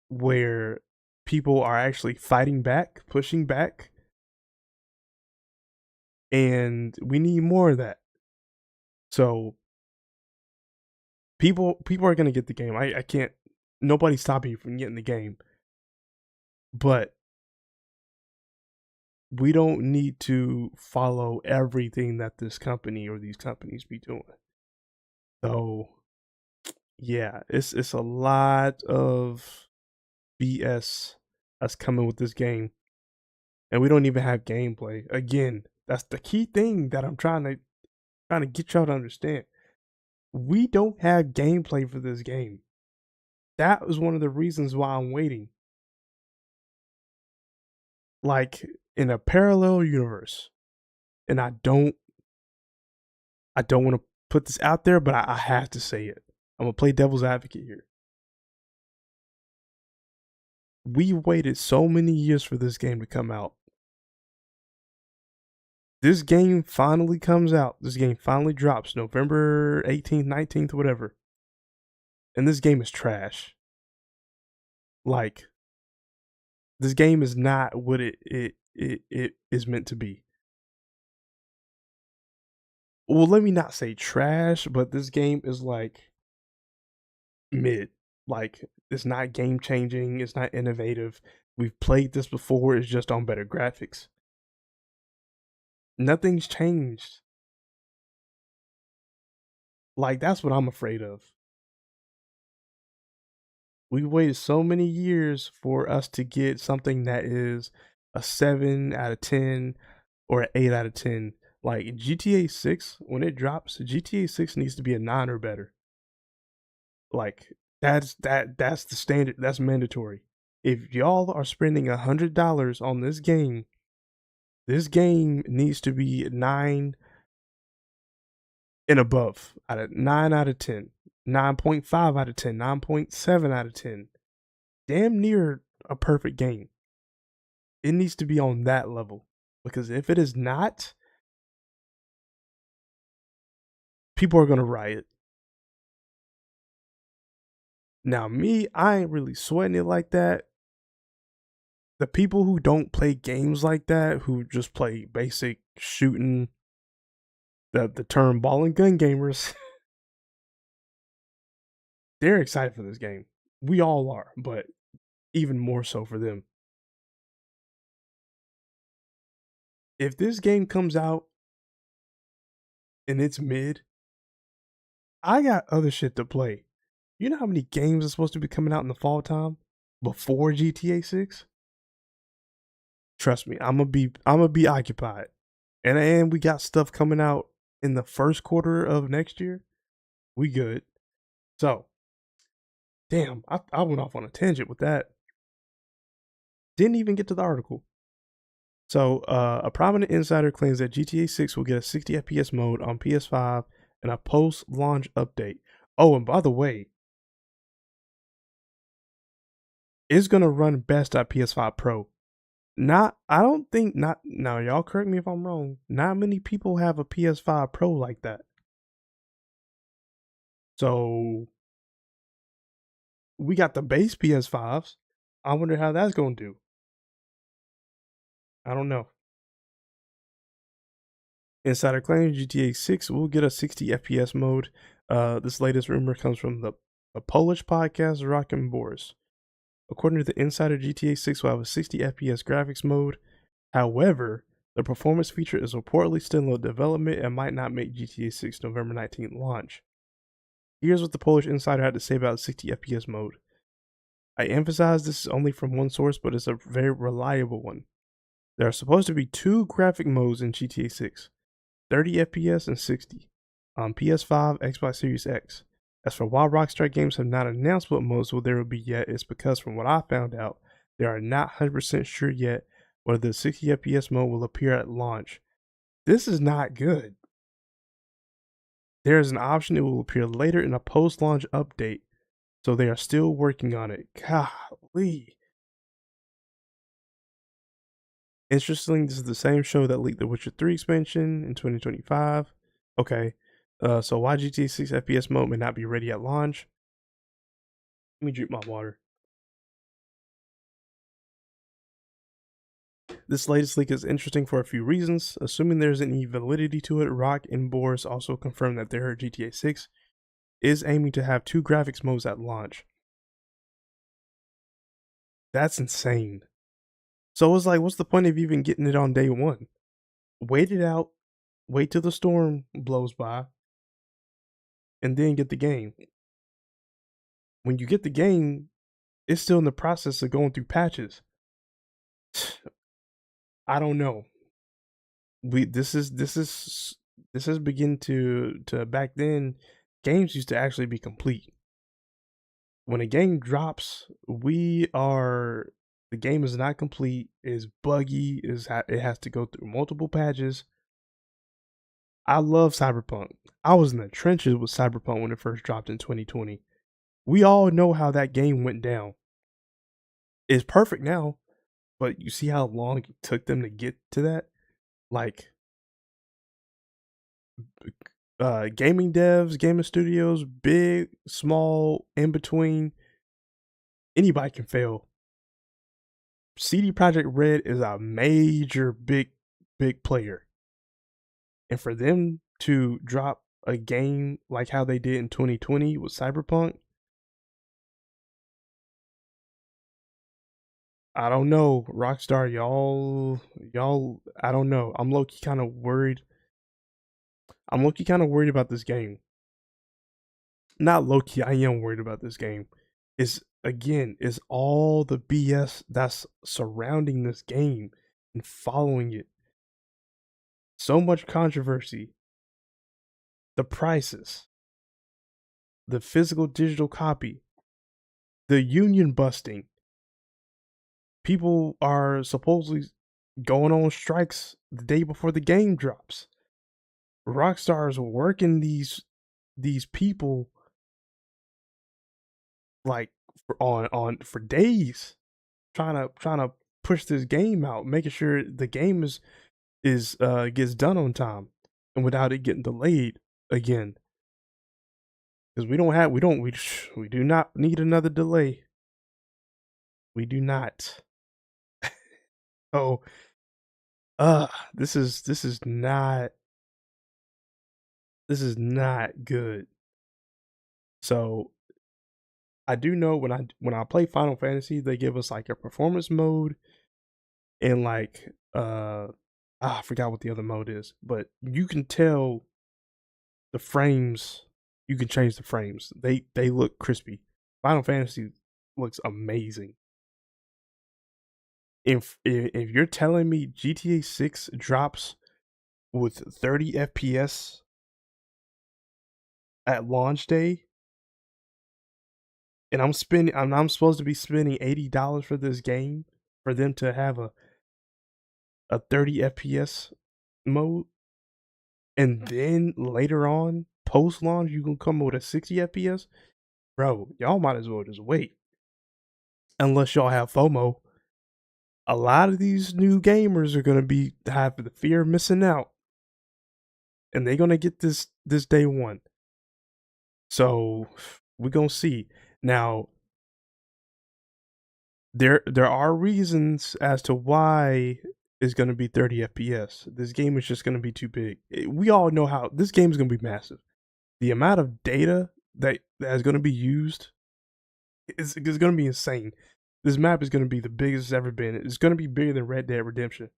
where people are actually fighting back, pushing back, and we need more of that. So people are gonna get the game. I can't. Nobody's stopping you from getting the game, but we don't need to follow everything that this company or these companies be doing. So yeah, it's a lot of BS that's coming with this game, and we don't even have gameplay. Again, that's the key thing that I'm trying to get y'all to understand. We don't have gameplay for this game. That was one of the reasons why I'm waiting. Like in a parallel universe, and I don't want to put this out there, but I have to say it. I'm gonna play devil's advocate here. We waited so many years for this game to come out. This game finally comes out. This game finally drops November 18th, 19th, whatever. And this game is trash. Like, this game is not what it is meant to be. Well, let me not say trash, but this game is like mid. Like, it's not game changing, it's not innovative. We've played this before, it's just on better graphics. Nothing's changed. Like, that's what I'm afraid of. We waited so many years for us to get something that is a 7 out of 10 or an 8 out of 10. Like GTA 6, when it drops, GTA 6 needs to be a 9 or better. Like that's the standard, that's mandatory. If y'all are spending $100 on this game needs to be 9 and above. Out of 9 out of 10. 9.5 out of 10, 9.7 out of 10. Damn near a perfect game. It needs to be on that level, because if it is not, people are going to riot. Now, me, I ain't really sweating it like that. The people who don't play games like that, who just play basic shooting, the term ball and gun gamers, they're excited for this game. We all are, but even more so for them. If this game comes out and it's mid, I got other shit to play. You know how many games are supposed to be coming out in the fall time before GTA 6? Trust me, I'm gonna be occupied. And we got stuff coming out in the first quarter of next year. We good. So, damn, I went off on a tangent with that. Didn't even get to the article. So, a prominent insider claims that GTA 6 will get a 60 FPS mode on PS5 and a post-launch update. Oh, and by the way, it's gonna run best at PS5 Pro. Not, I don't think not. Now, y'all correct me if I'm wrong. Not many people have a PS5 Pro like that. So we got the base PS5s. I wonder how that's gonna do. I don't know. Insider claims GTA 6 will get a 60 FPS mode. This latest rumor comes from the Polish podcast Rock and Boris. According to the insider, GTA 6 will have a 60 FPS graphics mode. However, the performance feature is reportedly still in development and might not make GTA 6 November 19th launch. Here's what the Polish insider had to say about the 60 FPS mode. I emphasize this is only from one source, but it's a very reliable one. There are supposed to be two graphic modes in GTA 6, 30 FPS and 60, on PS5, Xbox Series X. As for why Rockstar Games have not announced what modes there will be yet, it's because from what I found out, they are not 100% sure yet whether the 60 FPS mode will appear at launch. This is not good. There is an option it will appear later in a post-launch update, so they are still working on it. Golly. Interestingly, this is the same show that leaked the Witcher 3 expansion in 2025. Okay, so why GTA 6 FPS mode may not be ready at launch? Let me drink my water. This latest leak is interesting for a few reasons. Assuming there's any validity to it, Rock and Boris also confirmed that their GTA 6 is aiming to have two graphics modes at launch. That's insane. So it's like, what's the point of even getting it on day one? Wait it out, wait till the storm blows by, and then get the game. When you get the game, it's still in the process of going through patches. I don't know. This is begin to back then, games used to actually be complete. When a game drops, the game is not complete, is buggy, it has to go through multiple patches. I love Cyberpunk. I was in the trenches with Cyberpunk when it first dropped in 2020. We all know how that game went down. It's perfect now, but you see how long it took them to get to that? Like, gaming devs, gaming studios, big, small, in between, anybody can fail. CD Projekt Red is a major, big player. And for them to drop a game like how they did in 2020 with Cyberpunk, I don't know. Rockstar, y'all, I don't know. I'm low-key kind of worried. I'm low-key kind of worried about this game. Not low-key, I am worried about this game. Is all the BS that's surrounding this game and following it. So much controversy. The prices. The physical digital copy. The union busting. People are supposedly going on strikes the day before the game drops. Rockstar is working these people like for days, trying to push this game out, making sure the game is gets done on time and without it getting delayed again. Because we do not need another delay. We do not. Oh, this is not good. So I do know when I play Final Fantasy, they give us like a performance mode and like I forgot what the other mode is, but you can tell the frames. You can change the frames. They look crispy. Final Fantasy looks amazing. If you're telling me GTA 6 drops with 30 FPS at launch day, and I'm supposed to be spending $80 for this game for them to have a 30 FPS mode, and then later on, post launch, you gonna come with a 60 FPS, bro. Y'all might as well just wait. Unless y'all have FOMO, a lot of these new gamers are gonna have the fear of missing out, and they're gonna get this day one. So we're gonna see. Now there are reasons as to why it's gonna be 30 FPS. This game is just gonna be too big. We all know how this game is gonna be massive. The amount of data that is gonna be used is gonna be insane. This map is gonna be the biggest it's ever been. It's gonna be bigger than Red Dead Redemption.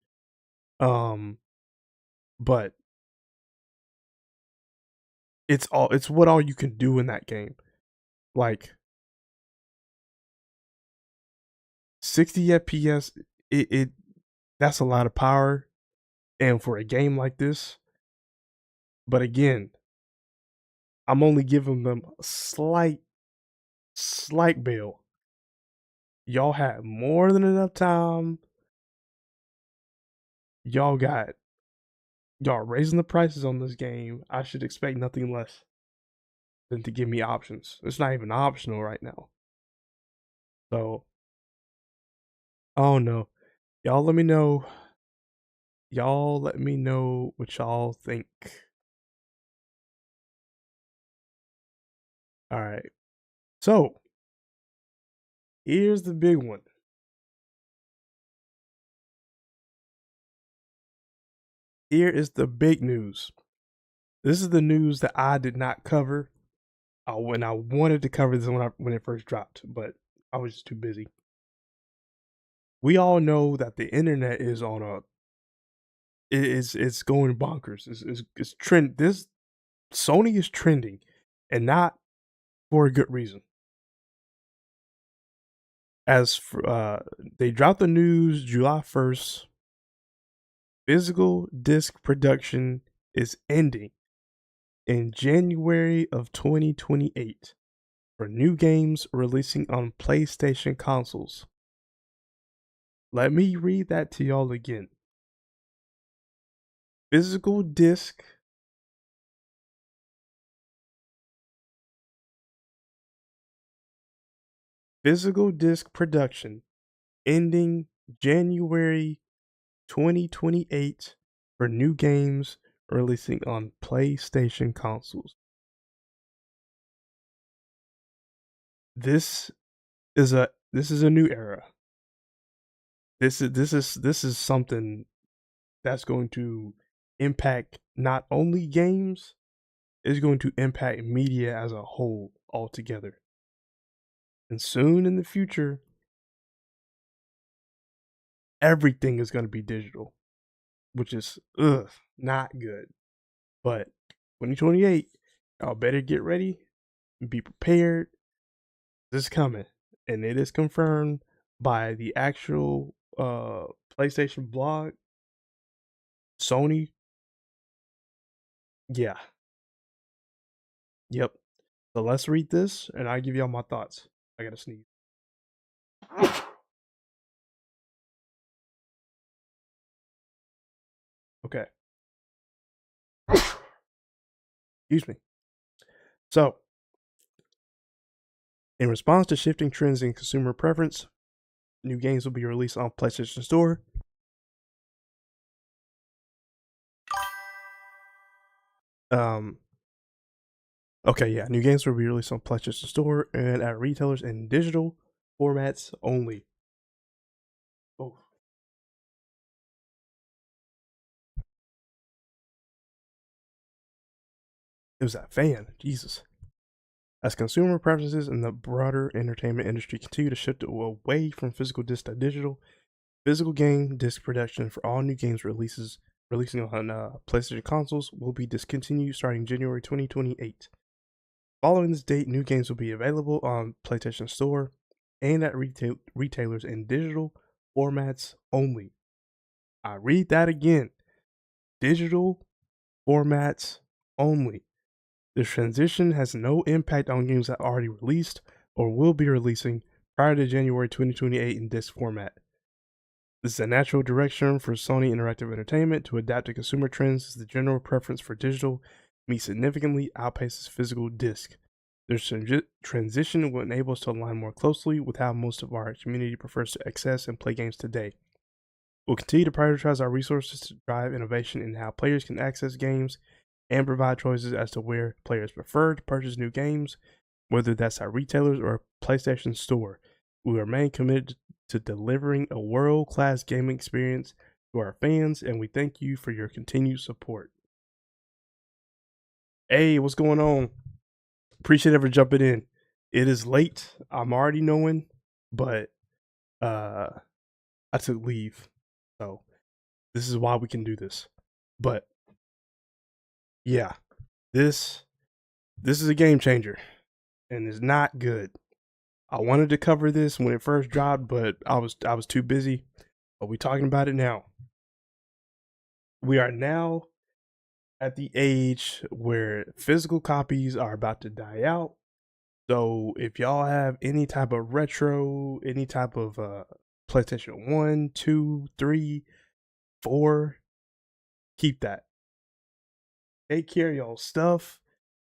But it's what all you can do in that game. Like 60 FPS, it that's a lot of power, and for a game like this. But again, I'm only giving them a slight bail. Y'all had more than enough time. Y'all raising the prices on this game. I should expect nothing less than to give me options. It's not even optional right now. So, oh no. Y'all let me know. Y'all let me know what y'all think. Alright. So, here's the big one. Here is the big news. This is the news that I did not cover when I wanted to cover this when it first dropped, but I was just too busy. We all know that the internet is on it's going bonkers. It's trend. This Sony is trending, and not for a good reason. As for, they dropped the news July 1st. Physical disc production is ending in January of 2028 for new games releasing on PlayStation consoles. Let me read that to y'all again. Physical disc production ending January 2028 for new games releasing on PlayStation consoles. This is a new era. This is something that's going to impact not only games, it's going to impact media as a whole altogether. And soon in the future, everything is going to be digital, which is not good. But 2028, y'all better get ready and be prepared. This is coming, and it is confirmed by the actual PlayStation blog. Sony, yeah, yep. So let's read this, and I'll give y'all my thoughts. I gotta sneeze. Okay. Excuse me. So, in response to shifting trends in consumer preference, new games will be released on PlayStation Store. Okay, yeah, new games will be released on PlayStation Store and at retailers in digital formats only. Oh. It was that fan, Jesus. As consumer preferences in the broader entertainment industry continue to shift away from physical disc to digital, physical game disc production for all new games releasing on PlayStation consoles will be discontinued starting January 2028. Following this date, new games will be available on PlayStation Store and at retailers in digital formats only. I read that again. Digital formats only. This transition has no impact on games that already released or will be releasing prior to January 2028 in disc format. This is a natural direction for Sony Interactive Entertainment to adapt to consumer trends as the general preference for digital media significantly outpaces physical disc. This transition will enable us to align more closely with how most of our community prefers to access and play games today. We'll continue to prioritize our resources to drive innovation in how players can access games and provide choices as to where players prefer to purchase new games, whether that's at retailers or a PlayStation Store. We remain committed to delivering a world-class gaming experience to our fans, and we thank you for your continued support. Hey, what's going on? Appreciate it for jumping in. It is late. I'm already knowing, but I took leave. So this is why we can do this. But yeah, this is a game changer and it's not good. I wanted to cover this when it first dropped, but I was too busy. But we talking about it now. We are now at the age where physical copies are about to die out. So if y'all have any type of retro, any type of PlayStation 1, 2, 3, 4, keep that. Take care of y'all stuff.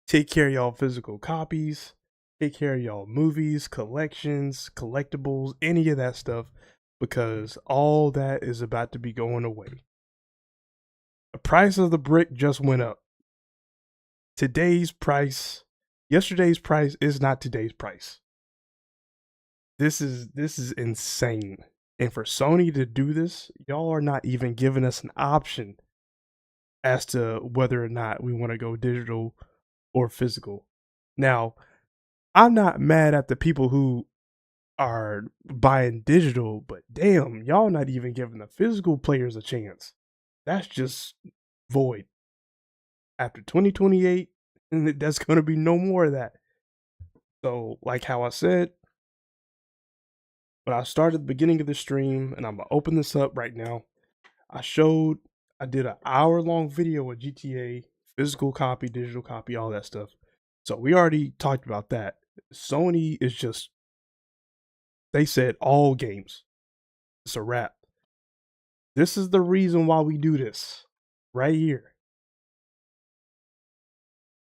Take care of y'all physical copies. Take care of y'all movies, collections, collectibles, any of that stuff, because all that is about to be going away. The price of the brick just went up. Yesterday's price is not today's price. This is insane. And for Sony to do this, y'all are not even giving us an option as to whether or not we want to go digital or physical. Now, I'm not mad at the people who are buying digital, but damn, y'all not even giving the physical players a chance. That's just void. After 2028, that's going to be no more of that. So, like how I said, when I started the beginning of the stream, and I'm going to open this up right now, I did an hour-long video with GTA, physical copy, digital copy, all that stuff. So we already talked about that. Sony is just, they said all games. It's a wrap. This is the reason why we do this. Right here.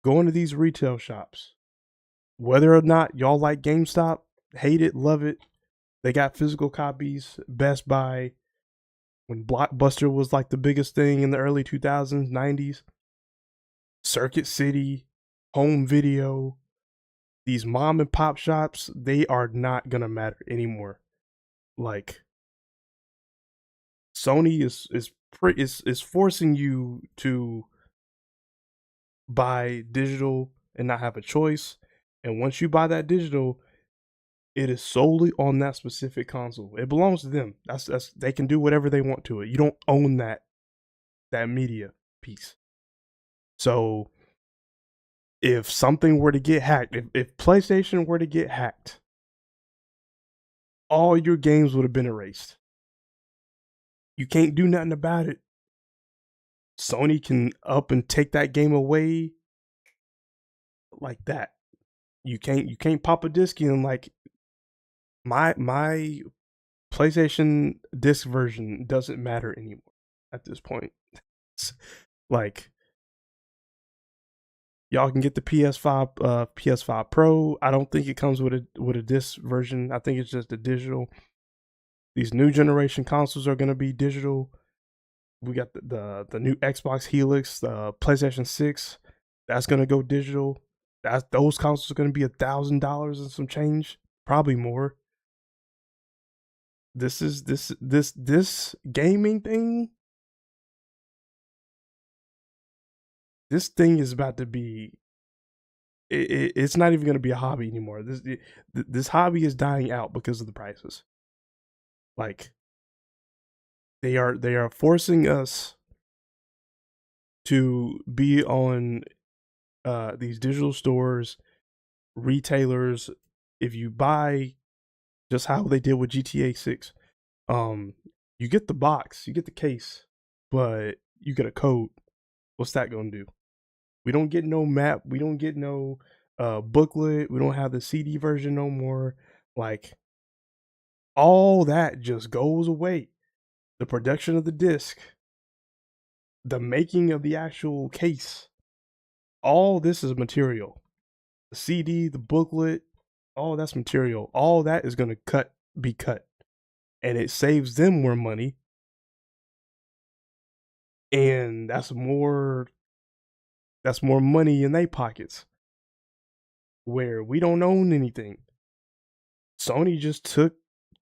Going to these retail shops. Whether or not y'all like GameStop, hate it, love it. They got physical copies. Best Buy. When Blockbuster was like the biggest thing in the early 2000s, 90s. Circuit City. Home Video. These mom and pop shops, they are not gonna matter anymore. Like, Sony is forcing you to buy digital and not have a choice. And once you buy that digital, it is solely on that specific console. It belongs to them. That's they can do whatever they want to it. You don't own that media piece. So if something were to get hacked, if PlayStation were to get hacked, all your games would have been erased. You can't do nothing about it. Sony can up and take that game away like that. You can't pop a disc in. Like, my PlayStation disc version doesn't matter anymore at this point. Like, y'all can get the PS5 Pro. I don't think it comes with a disc version. I think it's just a digital. These new generation consoles are gonna be digital. We got the new Xbox Helix, the PlayStation 6. That's gonna go digital. Those consoles are gonna be $1,000 and some change, probably more. This gaming thing. This thing is about to be. It's not even gonna be a hobby anymore. This hobby is dying out because of the prices. Like, they are forcing us to be on these digital stores, retailers. If you buy, just how they did with GTA 6, you get the box, you get the case, but you get a code. What's that gonna do? We don't get no map, we don't get no booklet, we don't have the CD version no more. Like, all that just goes away. the production of the disc, the making of the actual case, all this is material. The CD, the booklet, all that's material. All that is going to be cut, and it saves them more money, and that's more money in their pockets. Where we don't own anything. Sony just took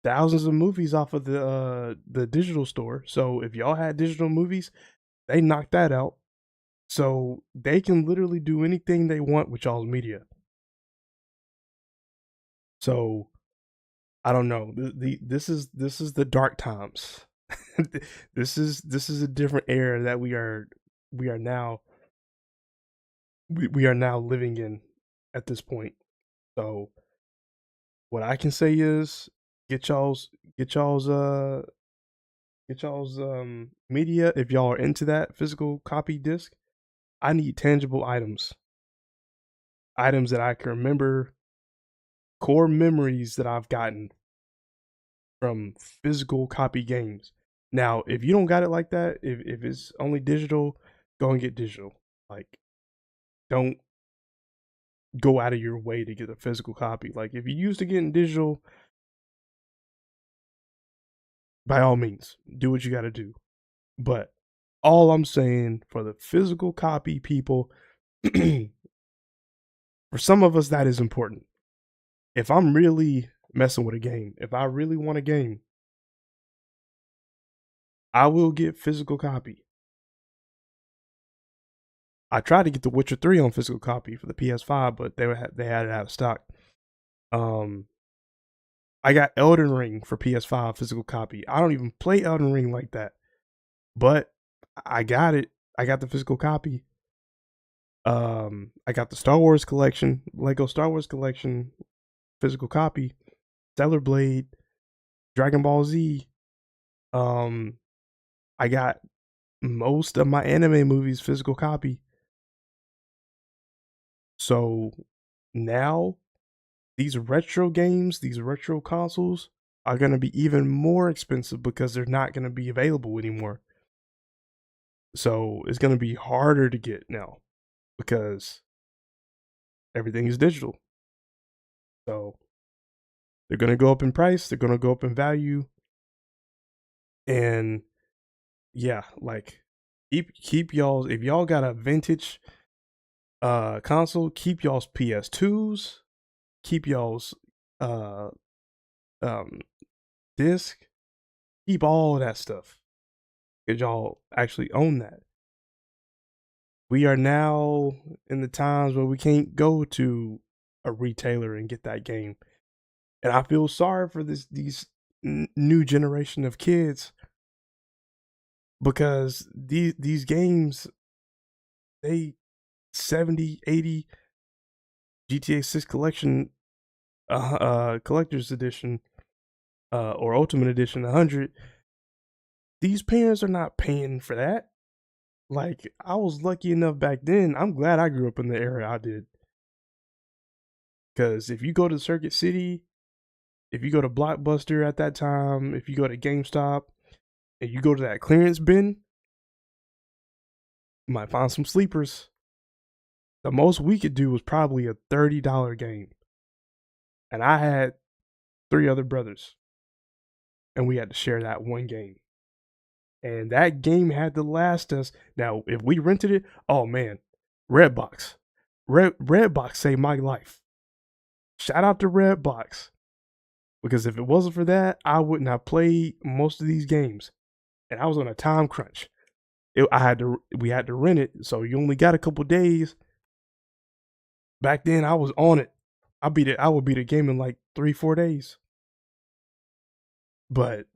thousands of movies off of the digital store. So if y'all had digital movies, they knocked that out. So they can literally do anything they want with y'all's media. So I don't know. This is the dark times. This is a different era that we are now we are now living in at this point. So what I can say is get y'all's media if y'all are into that physical copy disc. I need tangible items. Items that I can remember, core memories that I've gotten from physical copy games. Now, if you don't got it like that, if it's only digital, go and get digital. Like, don't go out of your way to get a physical copy. Like, if you're used to getting digital, by all means, do what you got to do. But all I'm saying for the physical copy people, for some of us, that is important. If I'm really messing with a game, if I really want a game, I will get physical copy. I tried to get The Witcher 3 on physical copy for the PS5, but they had it out of stock. I got Elden Ring for PS5 physical copy. I don't even play Elden Ring like that, but I got it. I got the physical copy. I got the Star Wars collection, Lego Star Wars collection, physical copy, Stellar Blade, Dragon Ball Z. I got most of my anime movies physical copy. So now these retro games, these retro consoles are going to be even more expensive because they're not going to be available anymore. So it's going to be harder to get now because everything is digital. So they're going to go up in price, they're going to go up in value. And yeah, like keep y'all, if y'all got a vintage console, keep y'all's PS2s, keep y'all's disc, keep all of that stuff. Cause y'all actually own that. We are now in the times where we can't go to a retailer and get that game. And I feel sorry for these new generation of kids because these games, they 70, 80 GTA 6 collection collector's edition or ultimate edition 100, these parents are not paying for that. Like, I was lucky enough back then. I'm glad I grew up in the era I did. Because if you go to Circuit City, if you go to Blockbuster at that time, if you go to GameStop, and you go to that clearance bin, you might find some sleepers. The most we could do was probably a $30 game. And I had 3 other brothers. And we had to share that one game. And that game had to last us. Now, if we rented it, oh man, Redbox. Redbox saved my life. Shout out to Redbox. Because if it wasn't for that, I wouldn't have played most of these games. And I was on a time crunch. We had to rent it, so you only got a couple days. Back then, I was on it. I would beat a game in like 3-4 days. But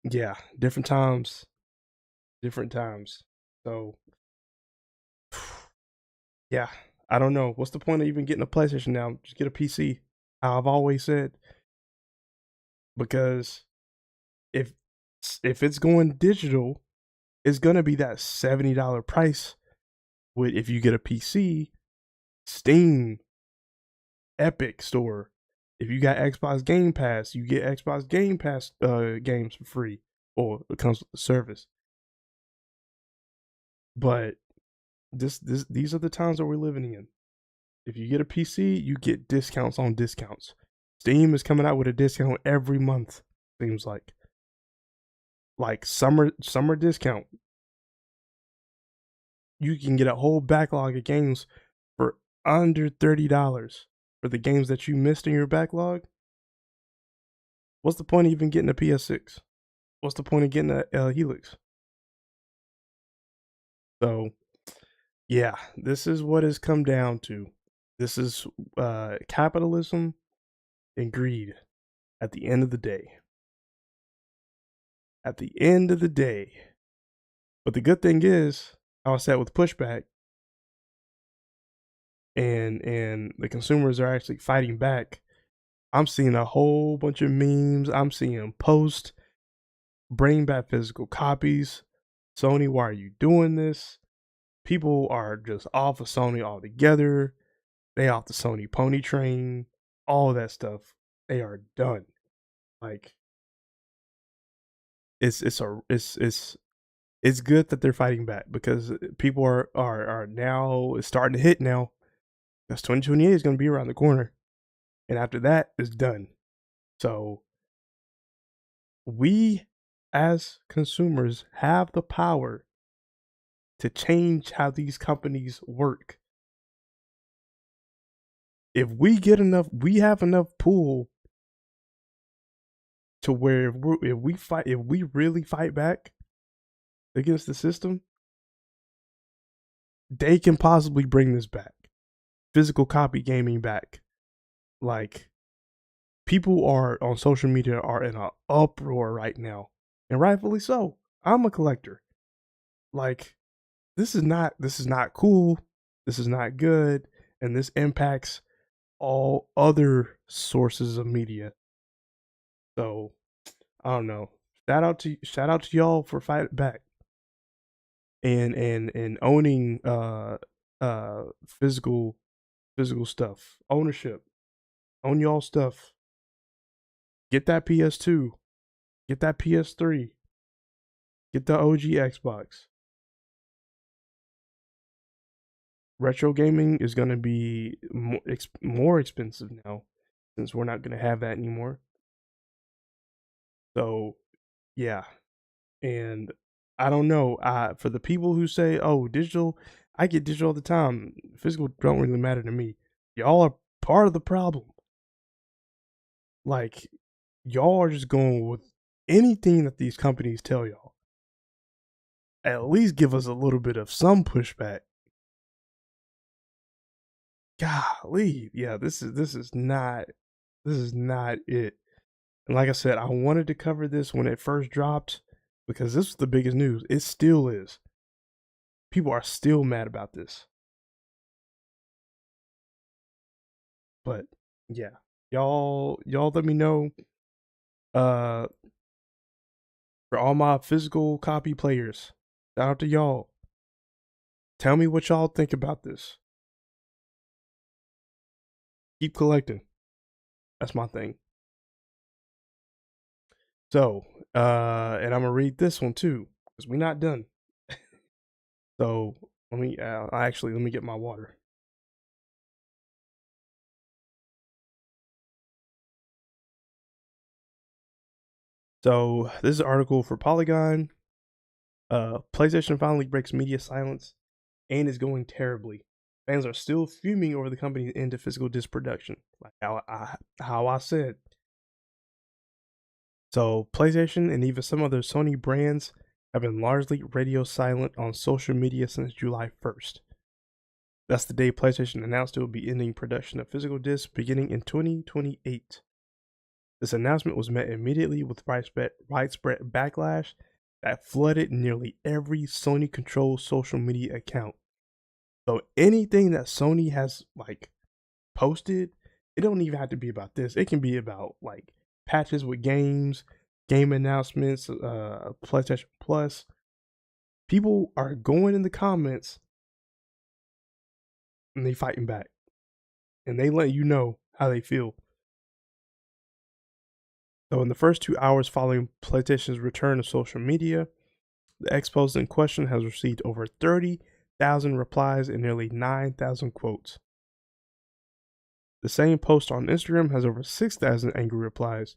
yeah, different times. So yeah, I don't know. What's the point of even getting a PlayStation now? Just get a PC. I've always said, because if it's going digital, it's gonna be that $70 price. With if you get a PC, Steam, Epic Store. If you got Xbox Game Pass, you get Xbox Game Pass games for free. or it comes with the service. But these are the times that we're living in. If you get a PC, you get discounts on discounts. Steam is coming out with a discount every month. Seems like summer discount. You can get a whole backlog of games for under $30 for the games that you missed in your backlog. What's the point of even getting a PS6? What's the point of getting a Helix? So yeah, this is what it's come down to. This is capitalism and greed at the end of the day. At the end of the day. But the good thing is, I was set with pushback, and the consumers are actually fighting back. I'm seeing a whole bunch of memes. I'm seeing posts, bring back physical copies. Sony, why are you doing this? People are just off of Sony altogether. They off the Sony pony train. All of that stuff. They are done. Like it's good that they're fighting back because people are now it's starting to hit now. Because 2028 is going to be around the corner, and after that it's done. So we as consumers have the power to change how these companies work. If we get enough, we have enough pull to where if we really fight back against the system, they can possibly bring this back. Physical copy gaming back. Like, people are on social media are in an uproar right now, and rightfully so. I'm a collector. Like, this is not cool. This is not good, and this impacts all other sources of media. So I don't know. Shout out to y'all for fighting back and owning physical stuff. Ownership. Own y'all stuff. Get that PS2. Get that PS3. Get the OG Xbox. Retro gaming is going to be more expensive now since we're not going to have that anymore. So, yeah. And I don't know. For the people who say, "Oh, digital," I get digital all the time. Physical don't really matter to me. Y'all are part of the problem. Like, y'all are just going with anything that these companies tell y'all. At least give us a little bit of some pushback. Golly, yeah, this is not it. And like I said, I wanted to cover this when it first dropped because this was the biggest news. It still is. People are still mad about this. But yeah, y'all let me know. For all my physical copy players, shout out to y'all. Tell me what y'all think about this. Keep collecting. That's my thing. So, and I'm gonna read this one too, because we're not done. So let me let me get my water. So this is an article for Polygon. PlayStation finally breaks media silence and is going terribly. Fans are still fuming over the company's end to physical disc production, like how I said. So PlayStation and even some other Sony brands have been largely radio silent on social media since July 1st. That's the day PlayStation announced it would be ending production of physical discs beginning in 2028. This announcement was met immediately with widespread backlash that flooded nearly every Sony-controlled social media account. So anything that Sony has like posted, it don't even have to be about this. It can be about like patches with games, game announcements, PlayStation Plus. People are going in the comments and they fighting back, and they let you know how they feel. So in the first 2 hours following PlayStation's return to social media, the X-Post in question has received over 30,000 replies and nearly 9,000 quotes. The same post on Instagram has over 6,000 angry replies.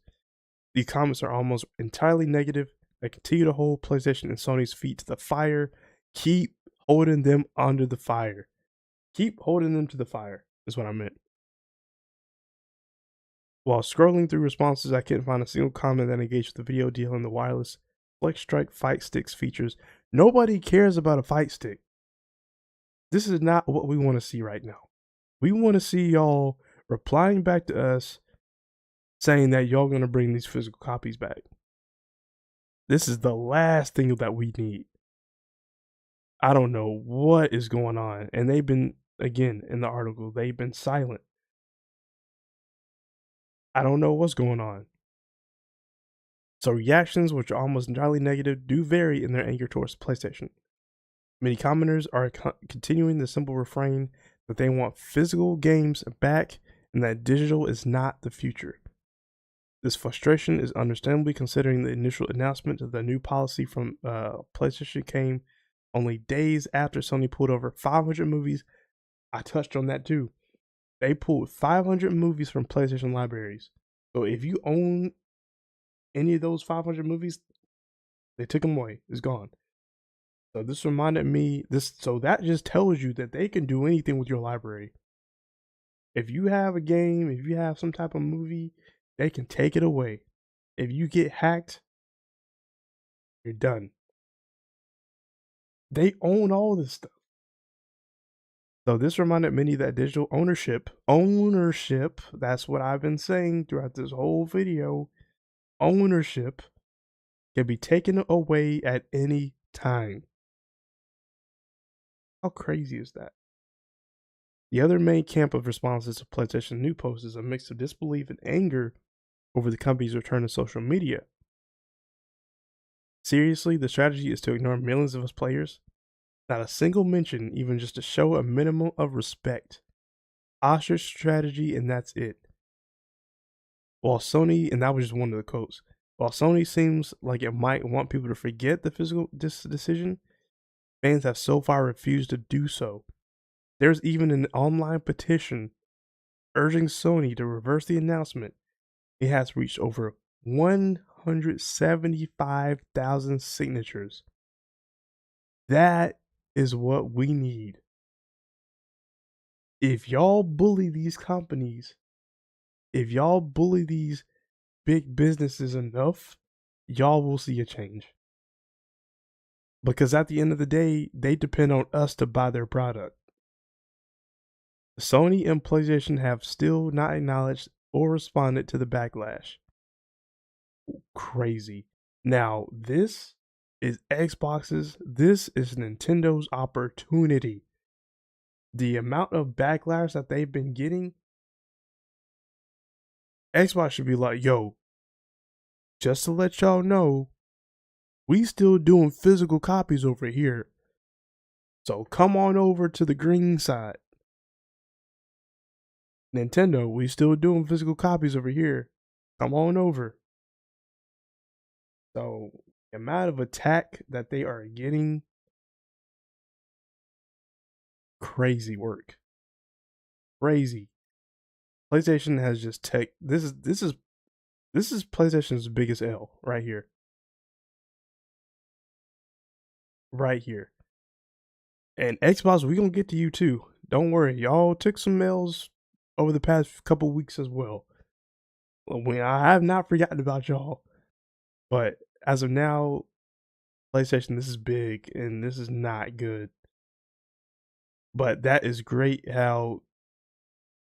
These comments are almost entirely negative. They continue to hold PlayStation and Sony's feet to the fire. Keep holding them under the fire. Keep holding them to the fire, is what I meant. While scrolling through responses, I couldn't find a single comment that engaged with the video deal and the wireless Flex Strike Fight Sticks features. Nobody cares about a fight stick. This is not what we want to see right now. We want to see y'all replying back to us saying that y'all gonna bring these physical copies back. This is the last thing that we need. I don't know what is going on. And they've been, again, in the article, they've been silent. I don't know what's going on. So reactions, which are almost entirely negative, do vary in their anger towards PlayStation. Many commenters are continuing the simple refrain that they want physical games back and that digital is not the future. This frustration is understandably considering the initial announcement of the new policy from PlayStation came only days after Sony pulled over 500 movies. I touched on that too. They pulled 500 movies from PlayStation libraries. So if you own any of those 500 movies, they took them away. It's gone. So this reminded me, so that just tells you that they can do anything with your library. If you have a game, if you have some type of movie, they can take it away. If you get hacked, you're done. They own all this stuff. So this reminded many that digital ownership, that's what I've been saying throughout this whole video, ownership can be taken away at any time. How crazy is that? The other main camp of responses to PlayStation new posts is a mix of disbelief and anger over the company's return to social media. Seriously, the strategy is to ignore millions of us players? Not a single mention, even just to show a minimum of respect. Ostrich strategy, and that's it. While Sony, and that was just one of the quotes, while Sony seems like it might want people to forget the physical decision, fans have so far refused to do so. There's even an online petition urging Sony to reverse the announcement. It has reached over 175,000 signatures. That is what we need. If y'all bully these companies, if y'all bully these big businesses enough, y'all will see a change. Because at the end of the day, they depend on us to buy their product. Sony and PlayStation have still not acknowledged or responded to the backlash. Crazy. Now, this is Xbox's, this is Nintendo's opportunity. The amount of backlash that they've been getting, Xbox should be like, yo, just to let y'all know, we still doing physical copies over here. So come on over to the green side. Nintendo, we still doing physical copies over here. Come on over. So the amount of attack that they are getting, crazy work. Crazy. PlayStation has just this is PlayStation's biggest L right here. Right here. And Xbox, we gonna get to you too. Don't worry, y'all took some L's over the past couple weeks as well. I have not forgotten about y'all, but as of now, PlayStation, this is big and this is not good. But that is great how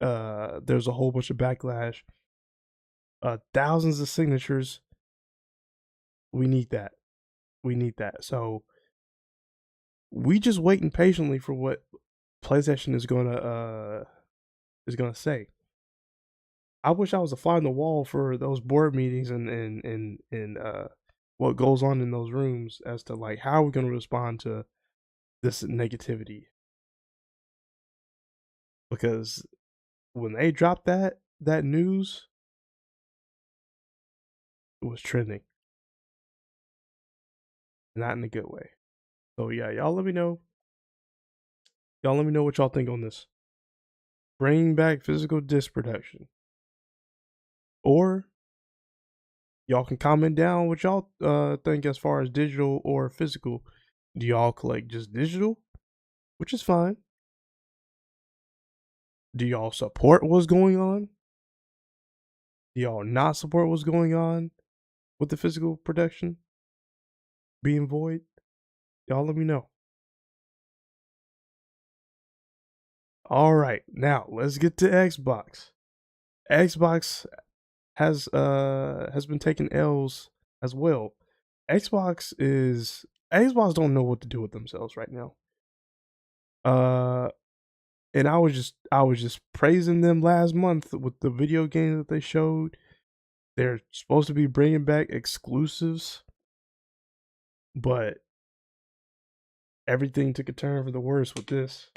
there's a whole bunch of backlash, thousands of signatures. We need that. We need that. So we just waiting patiently for what PlayStation is gonna say. I wish I was a fly on the wall for those board meetings and what goes on in those rooms as to like how are we gonna respond to this negativity. Because when they dropped that news, was trending, not in a good way. So yeah, y'all let me know. Y'all let me know what y'all think on this. Bring back physical disc production, or y'all can comment down what y'all think as far as digital or physical. Do y'all collect just digital, which is fine? Do y'all support what's going on? Do y'all not support what's going on with the physical production being void? Y'all let me know. All right, now let's get to Xbox. Xbox has been taking L's as well. Xbox don't know what to do with themselves right now. And I was just praising them last month with the video game that they showed. They're supposed to be bringing back exclusives, but everything took a turn for the worse with this.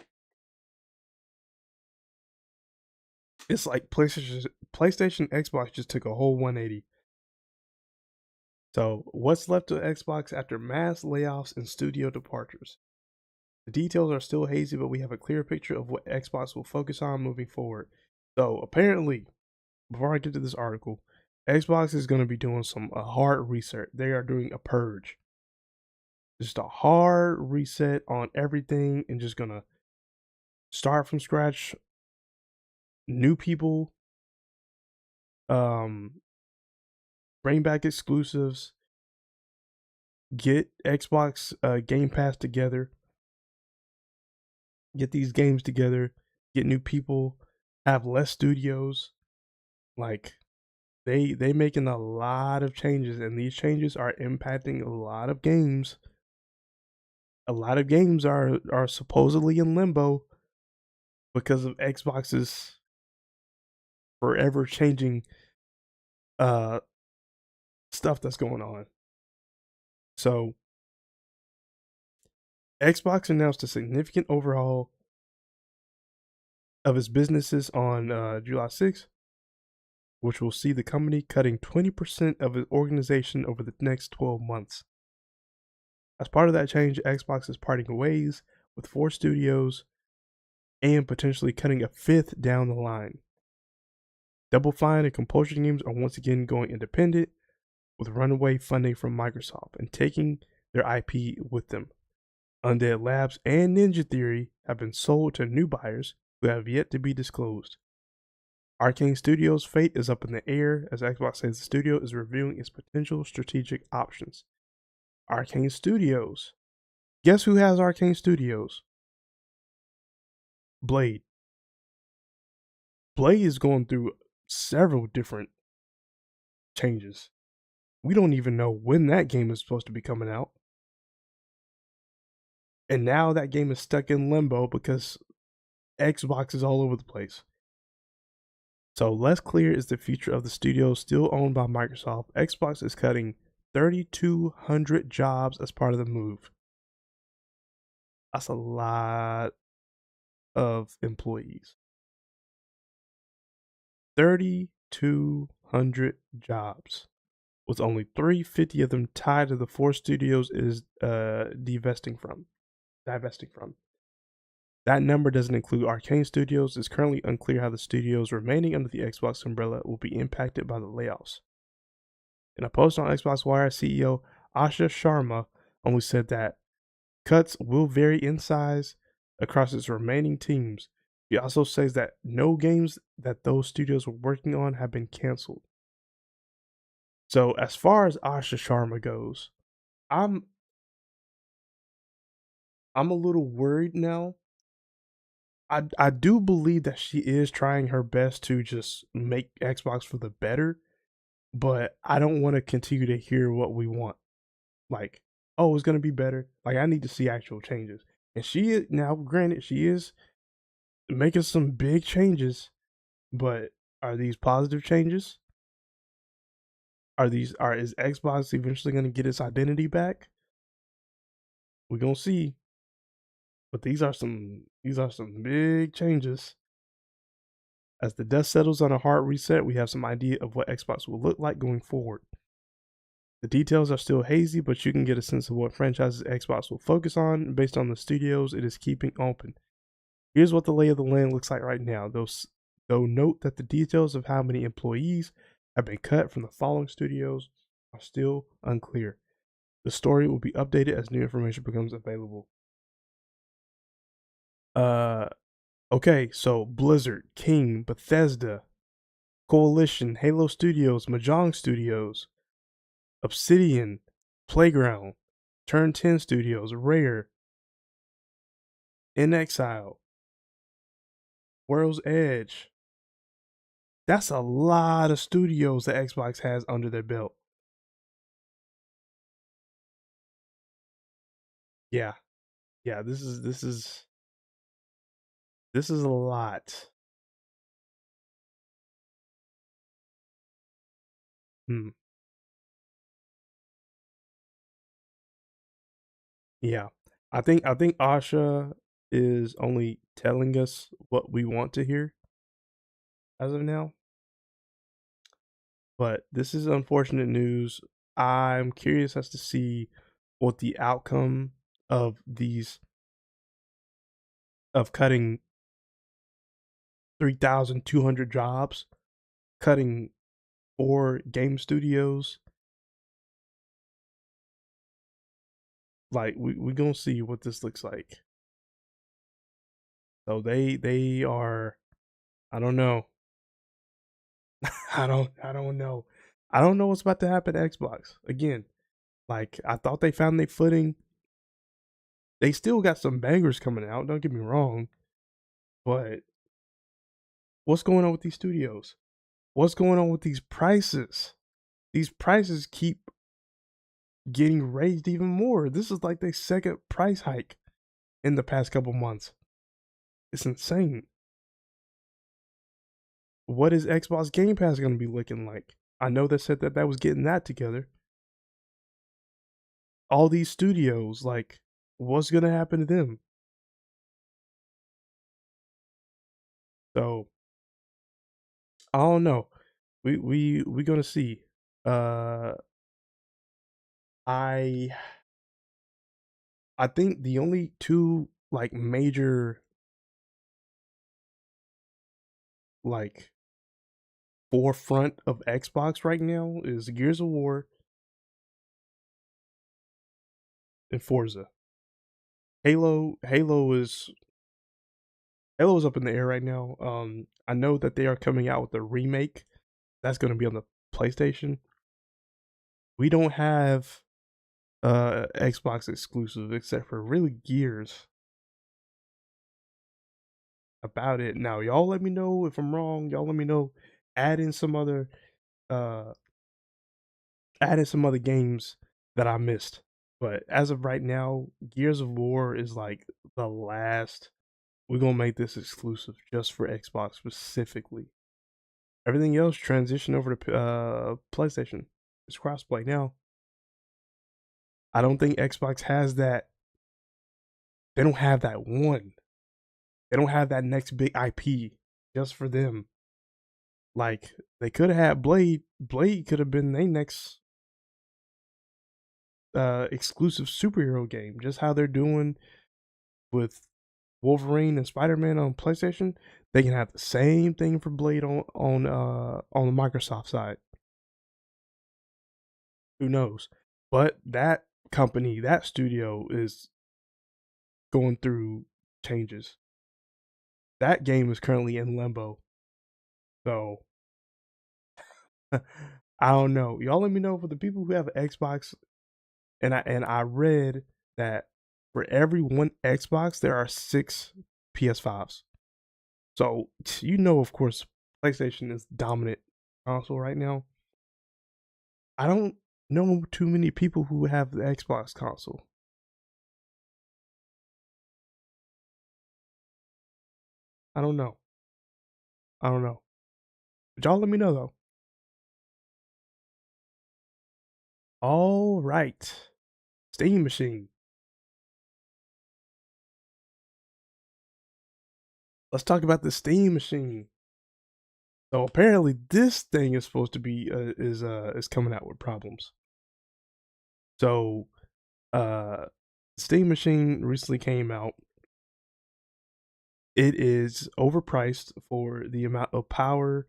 It's like PlayStation, Xbox just took a whole 180. So, what's left of Xbox after mass layoffs and studio departures? The details are still hazy, but we have a clear picture of what Xbox will focus on moving forward. So, apparently, before I get to this article, Xbox is going to be doing a hard reset. They are doing a purge. Just a hard reset on everything and just going to start from scratch. New people, um, bring back exclusives, get Xbox Game Pass together, get these games together, get new people, have less studios. Like they making a lot of changes, and these changes are impacting a lot of games. A lot of games are supposedly in limbo because of Xbox's forever changing uh stuff that's going on. So Xbox announced a significant overhaul of its businesses on July 6th, which will see the company cutting 20% of its organization over the next 12 months. As part of that change, Xbox is parting ways with 4 studios and potentially cutting a 5th down the line. Double Fine and Compulsion Games are once again going independent with runaway funding from Microsoft and taking their IP with them. Undead Labs and Ninja Theory have been sold to new buyers who have yet to be disclosed. Arcane Studios' fate is up in the air as Xbox says the studio is reviewing its potential strategic options. Arcane Studios. Guess who has Arcane Studios? Blade. Blade is going through several different changes. We don't even know when that game is supposed to be coming out. And now that game is stuck in limbo because Xbox is all over the place. So less clear is the future of the studio still owned by Microsoft. Xbox is cutting 3,200 jobs as part of the move. That's a lot of employees. 3,200 jobs, with only 350 of them tied to the 4 studios is divesting from. That number doesn't include Arcane Studios. It's currently unclear how the studios remaining under the Xbox umbrella will be impacted by the layoffs. In a post on Xbox Wire, CEO Asha Sharma only said that cuts will vary in size across its remaining teams. He also says that no games that those studios were working on have been canceled. So as far as Asha Sharma goes, I'm a little worried now. I do believe that she is trying her best to just make Xbox for the better, but I don't want to continue to hear what we want. Like, oh, it's gonna be better. Like, I need to see actual changes. And she is now, granted, she is making some big changes, but are these positive changes? Is Xbox eventually gonna get its identity back? We're gonna see. But these are some big changes. As the dust settles on a hard reset, we have some idea of what Xbox will look like going forward. The details are still hazy, but you can get a sense of what franchises Xbox will focus on based on the studios it is keeping open. Here's what the lay of the land looks like right now. Though note that the details of how many employees have been cut from the following studios are still unclear. The story will be updated as new information becomes available. Okay, so Blizzard, King, Bethesda, Coalition, Halo Studios, Mahjong Studios, Obsidian, Playground, Turn 10 Studios, Rare, In Exile, World's Edge. That's a lot of studios that Xbox has under their belt. Yeah. Yeah, this is a lot. Hmm. Yeah. I think Asha is only telling us what we want to hear as of now. But this is unfortunate news. I'm curious as to see what the outcome of these of cutting 3,200 jobs, cutting 4 game studios. Like we gonna see what this looks like. So they are. I don't know. I don't know. I don't know what's about to happen to Xbox again. Like I thought they found their footing. They still got some bangers coming out. Don't get me wrong, but what's going on with these studios? What's going on with these prices? These prices keep getting raised even more. This is like their second price hike in the past couple months. It's insane. What is Xbox Game Pass going to be looking like? I know they said that was getting that together. All these studios, like, what's going to happen to them? So I don't know. We gonna see. Uh, I I think the only two like major like forefront of Xbox right now is Gears of War and Forza. Halo is up in the air right now. I know that they are coming out with a remake that's going to be on the PlayStation. We don't have Xbox exclusive except for really Gears. About it now, y'all let me know if I'm wrong. Y'all let me know. Add in some other uh add in some other games that I missed. But as of right now, Gears of War is like the last. We're gonna make this exclusive just for Xbox specifically. Everything else transition over to PlayStation. It's crossplay now. I don't think Xbox has that. They don't have that one. They don't have that next big IP just for them. Like they could have had Blade. Blade could have been their next exclusive superhero game. Just how they're doing with Wolverine and Spider-Man on PlayStation, they can have the same thing for Blade on the Microsoft side. Who knows? But that company, that studio is going through changes. That game is currently in limbo. So I don't know. Y'all let me know for the people who have an Xbox. And I read that for every one Xbox there are 6 PS5s. So of course, PlayStation is dominant console right now. I don't know too many people who have the Xbox console. I don't know. I don't know. But y'all let me know though. All right. Steam Machine. Let's talk about the Steam Machine. So apparently this thing is supposed to be is coming out with problems. So, uh, Steam Machine recently came out. It is overpriced for the amount of power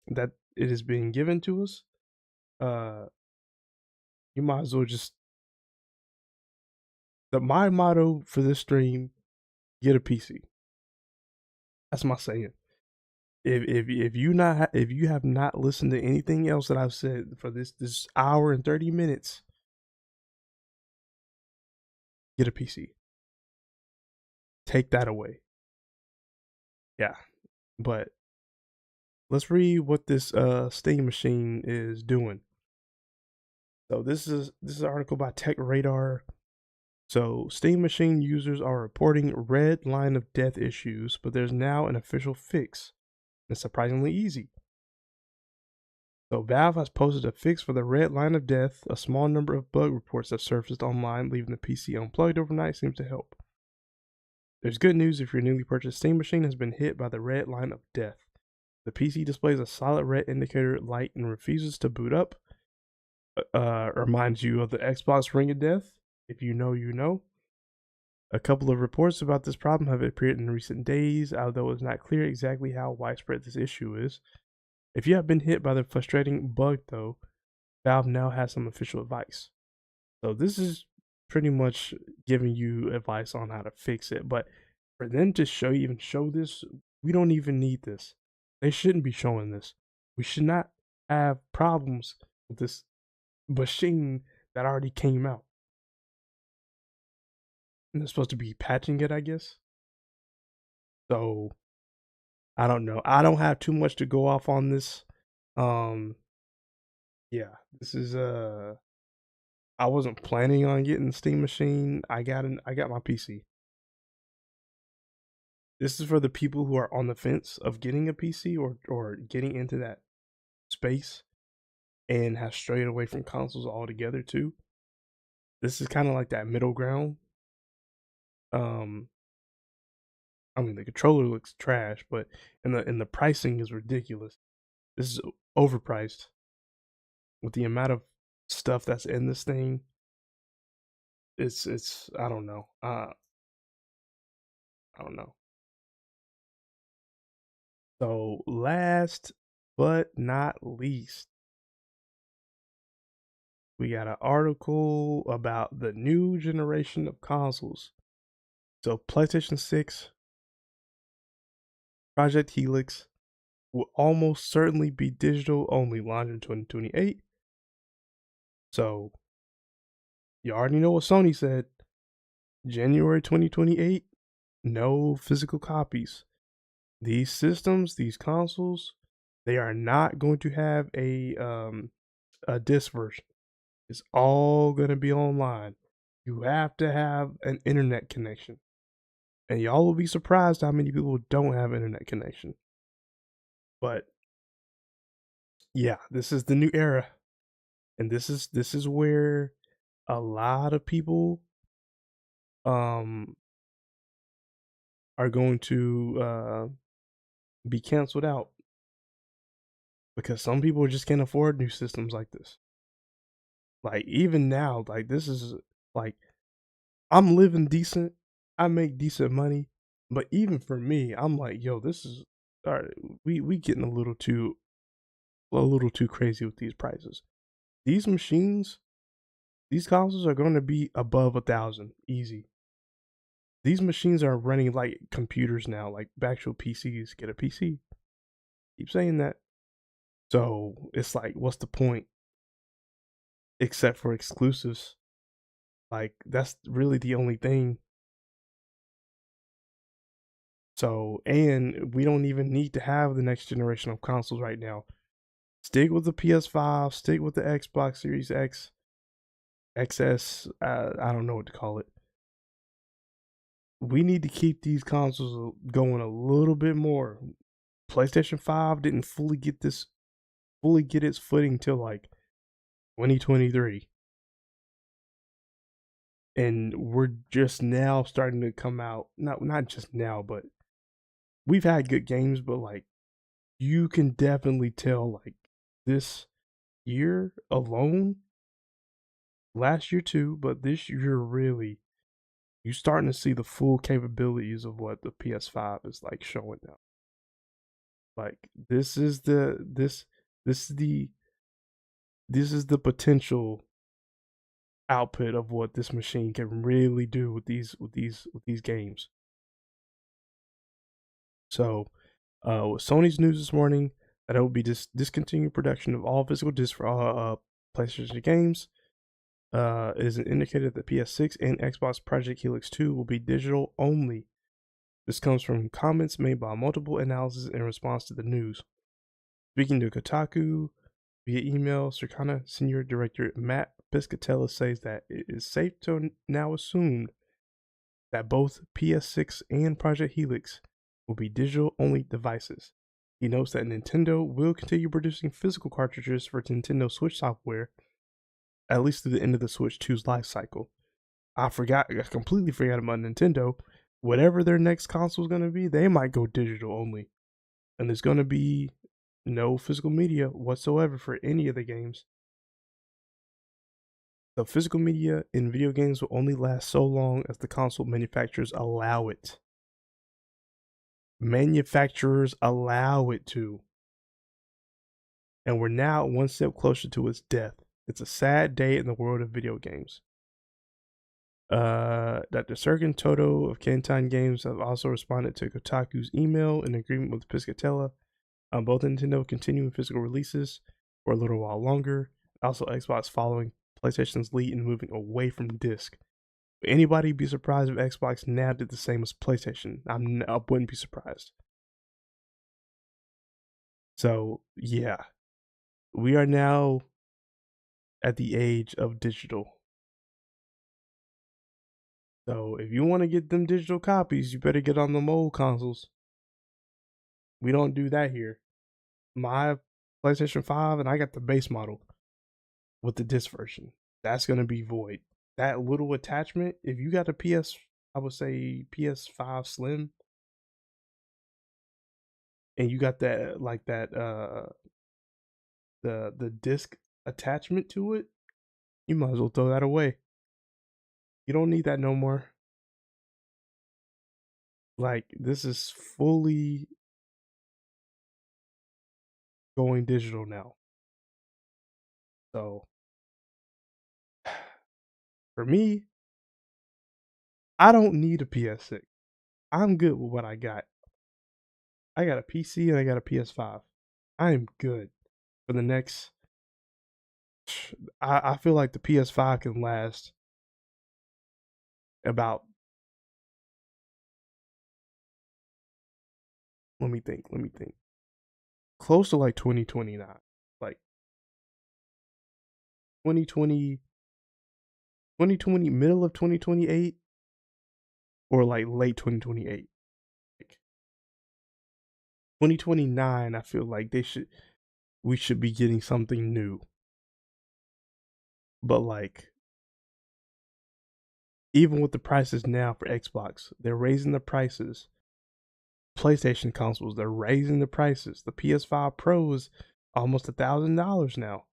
that it is being given to us. Uh, you might as well just my motto for this stream: get a PC. That's my saying. If you have not listened to anything else that I've said for this hour and 30 minutes, get a PC. Take that away. Yeah, but let's read what this Steam Machine is doing. So this is an article by Tech Radar. So Steam Machine users are reporting red line of death issues, but there's now an official fix. It's surprisingly easy. So Valve has posted a fix for the red line of death. A small number of bug reports have surfaced online, leaving the PC unplugged overnight seems to help. There's good news if your newly purchased Steam Machine has been hit by the red line of death. The PC displays a solid red indicator light and refuses to boot up. Reminds you of the Xbox Ring of Death. If you know, you know. A couple of reports about this problem have appeared in recent days, although it's not clear exactly how widespread this issue is. If you have been hit by the frustrating bug, though, Valve now has some official advice. So this is pretty much giving you advice on how to fix it. But for them to even show this, we don't even need this. They shouldn't be showing this. We should not have problems with this machine that already came out. And they're supposed to be patching it, I guess. So I don't know. I don't have too much to go off on this. Yeah, this is I wasn't planning on getting the Steam Machine. I got my PC. This is for the people who are on the fence of getting a PC or getting into that space and have strayed away from consoles altogether too. This is kind of like that middle ground. I mean the controller looks trash, but and the pricing is ridiculous. This is overpriced with the amount of stuff that's in this thing. It's I don't know. I don't know. So last but not least, we got an article about the new generation of consoles. So PlayStation 6, Project Helix will almost certainly be digital only, launch in 2028. So you already know what Sony said. January 2028, no physical copies. These systems, these consoles, they are not going to have a disc version. It's all going to be online. You have to have an internet connection. And y'all will be surprised how many people don't have internet connection. But yeah, this is the new era. And this is where a lot of people are going to be canceled out because some people just can't afford new systems like this. Like even now, like this is like I'm living decent, I make decent money, but even for me, I'm like, yo, this is all right. We getting a little too crazy with these prices. These machines, these consoles are going to be above 1,000 easy. These machines are running like computers now, like actual PCs. Get a PC. Keep saying that. So it's like, what's the point? Except for exclusives. Like that's really the only thing. So, and we don't even need to have the next generation of consoles right now. Stick with the PS5, stick with the Xbox Series X, XS, I don't know what to call it. We need to keep these consoles going a little bit more. PlayStation 5 didn't fully get its footing till like 2023. And we're just now starting to come out. Not just now, but we've had good games, but like you can definitely tell like this year alone Last year too, but this year really you starting to see the full capabilities of what the PS5 is like showing now. Like this is the potential output of what this machine can really do with these games. So, with Sony's news this morning that it will be discontinued production of all physical discs for all PlayStation games. It is indicated that PS6 and Xbox Project Helix 2 will be digital only. This comes from comments made by multiple analysis in response to the news. Speaking to Kotaku via email, Circana Senior Director Matt Piscatella says that it is safe to now assume that both PS6 and Project Helix will be digital only devices. He notes that Nintendo will continue producing physical cartridges for Nintendo Switch software at least through the end of the Switch 2's life cycle. I completely forgot about Nintendo. Whatever their next console is going to be, they might go digital only. And there's going to be no physical media whatsoever for any of the games. The physical media in video games will only last so long as the console manufacturers allow it. Manufacturers allow it to. And we're now one step closer to its death. It's a sad day in the world of video games. Dr. Sergen Toto of Canton Games have also responded to Kotaku's email in agreement with Piscatella on both Nintendo continuing physical releases for a little while longer. Also, Xbox following PlayStation's lead in moving away from disc. Would anybody be surprised if Xbox now did the same as PlayStation? I wouldn't be surprised. So, yeah. We are now at the age of digital. So if you want to get them digital copies, you better get on the old consoles. We don't do that here. My PlayStation 5 and I got the base model with the disc version. That's gonna be void. That little attachment, if you got a I would say PS5 Slim, and you got that like that the disc attachment to it, you might as well throw that away. You don't need that no more. Like this is fully going digital now. So for me, I don't need a PS6. I'm good with what I got. I got a PC and I got a PS5. I am good for the next. I feel like the PS5 can last about. Let me think. Close to like 2029. Like 2020, 2020, middle of 2028, or like late 2028. Like 2029, I feel like we should be getting something new. But like even with the prices now for Xbox, they're raising the prices. PlayStation consoles, they're raising the prices. The PS5 Pro is almost $1,000 now.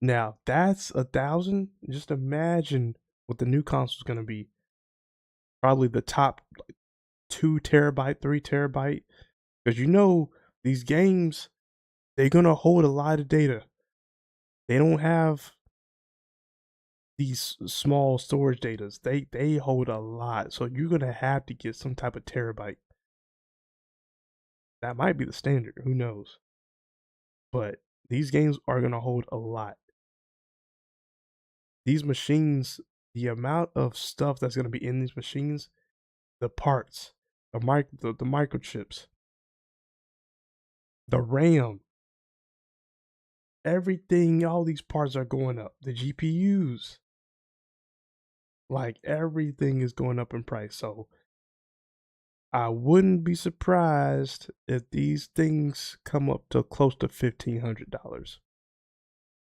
Now that's $1,000. Just imagine what the new console is gonna be. Probably the top 2 TB, 3 TB, because you know these games, they're gonna hold a lot of data. They don't have these small storage datas. They hold a lot, so you're gonna have to get some type of terabyte. That might be the standard. Who knows? But these games are gonna hold a lot. These machines, the amount of stuff that's gonna be in these machines, the parts, the microchips, the RAM, everything, all these parts are going up. The GPUs, like everything is going up in price. So I wouldn't be surprised if these things come up to close to $1,500.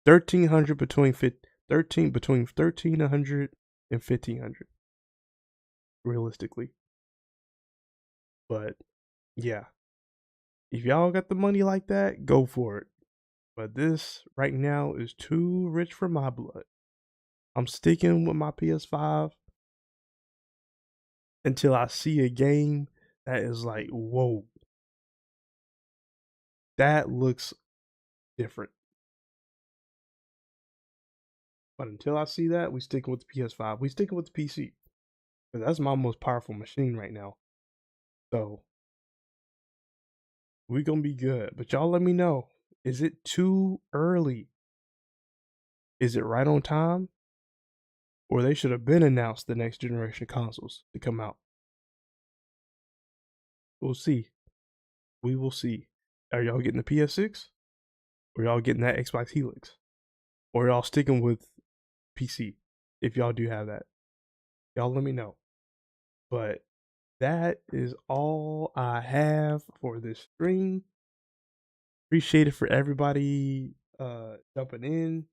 1,300 between 1,300 and 1,500 realistically. But yeah, if y'all got the money like that, go for it. But this right now is too rich for my blood. I'm sticking with my PS5 until I see a game that is like, whoa, that looks different. But until I see that, we sticking with the PS5. We sticking with the PC. Because that's my most powerful machine right now. So we gonna be good. But y'all let me know. Is it too early? Is it right on time? Or they should have been announced the next generation consoles to come out. We'll see. We will see. Are y'all getting the PS6? Or y'all getting that Xbox Helix? Or y'all sticking with PC? If y'all do have that. Y'all let me know. But that is all I have for this stream. Appreciate it for everybody jumping in.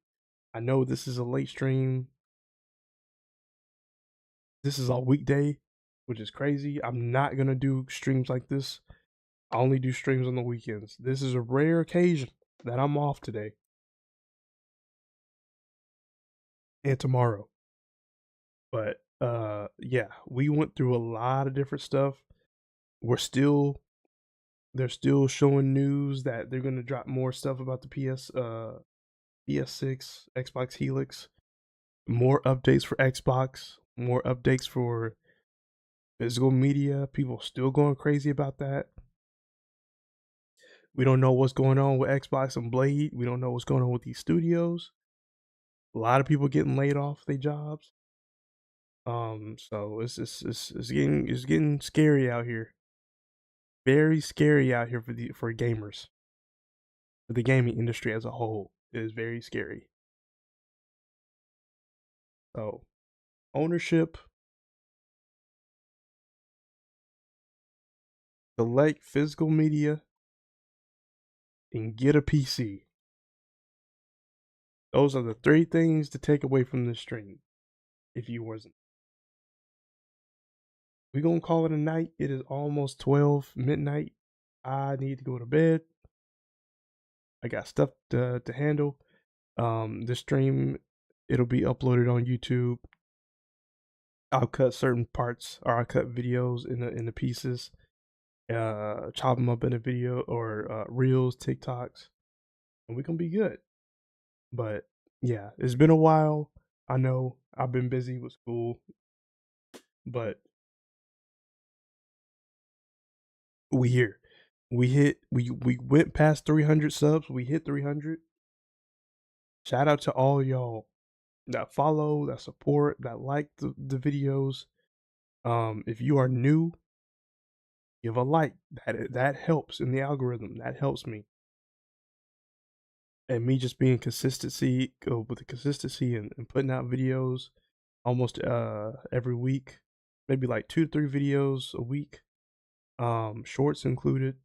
I know this is a late stream. This is all weekday, which is crazy. I'm not gonna do streams like this. I only do streams on the weekends. This is a rare occasion that I'm off today and tomorrow. But yeah, we went through a lot of different stuff. They're still showing news that they're gonna drop more stuff about the PS6, Xbox Helix, more updates for Xbox, more updates for physical media. People still going crazy about that. We don't know what's going on with Xbox and Blade. We don't know what's going on with these studios. A lot of people getting laid off their jobs. So it's getting scary out here. Very scary out here for gamers. For the gaming industry as a whole, it is very scary. So ownership, select physical media, and get a PC. Those are the three things to take away from this stream. If you wasn't, we gonna call it a night. It is almost 12 midnight. I need to go to bed. I got stuff to handle. This stream, it'll be uploaded on YouTube. I'll cut certain parts, or I'll cut videos in the pieces. Chop them up in a video or reels, TikToks, and we gonna be good. But yeah, it's been a while. I know I've been busy with school, but we here. We went past 300 subs. We hit 300. Shout out to all y'all that follow, that support, that like the videos. If you are new, give a like. That helps in the algorithm. That helps me. And me just being consistency with the consistency and putting out videos almost every week, maybe like 2 to 3 videos a week, shorts included.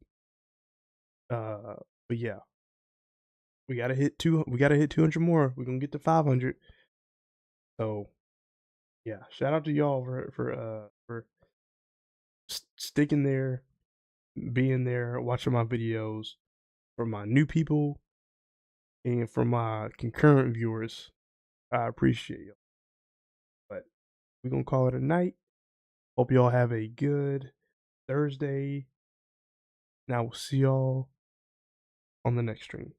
But yeah, we gotta hit 200 more. We're gonna get to 500. So yeah, shout out to y'all for sticking there, being there, watching my videos. For my new people and for my concurrent viewers, I appreciate you. But we're gonna call it a night. Hope y'all have a good Thursday. Now we'll see y'all on the next stream.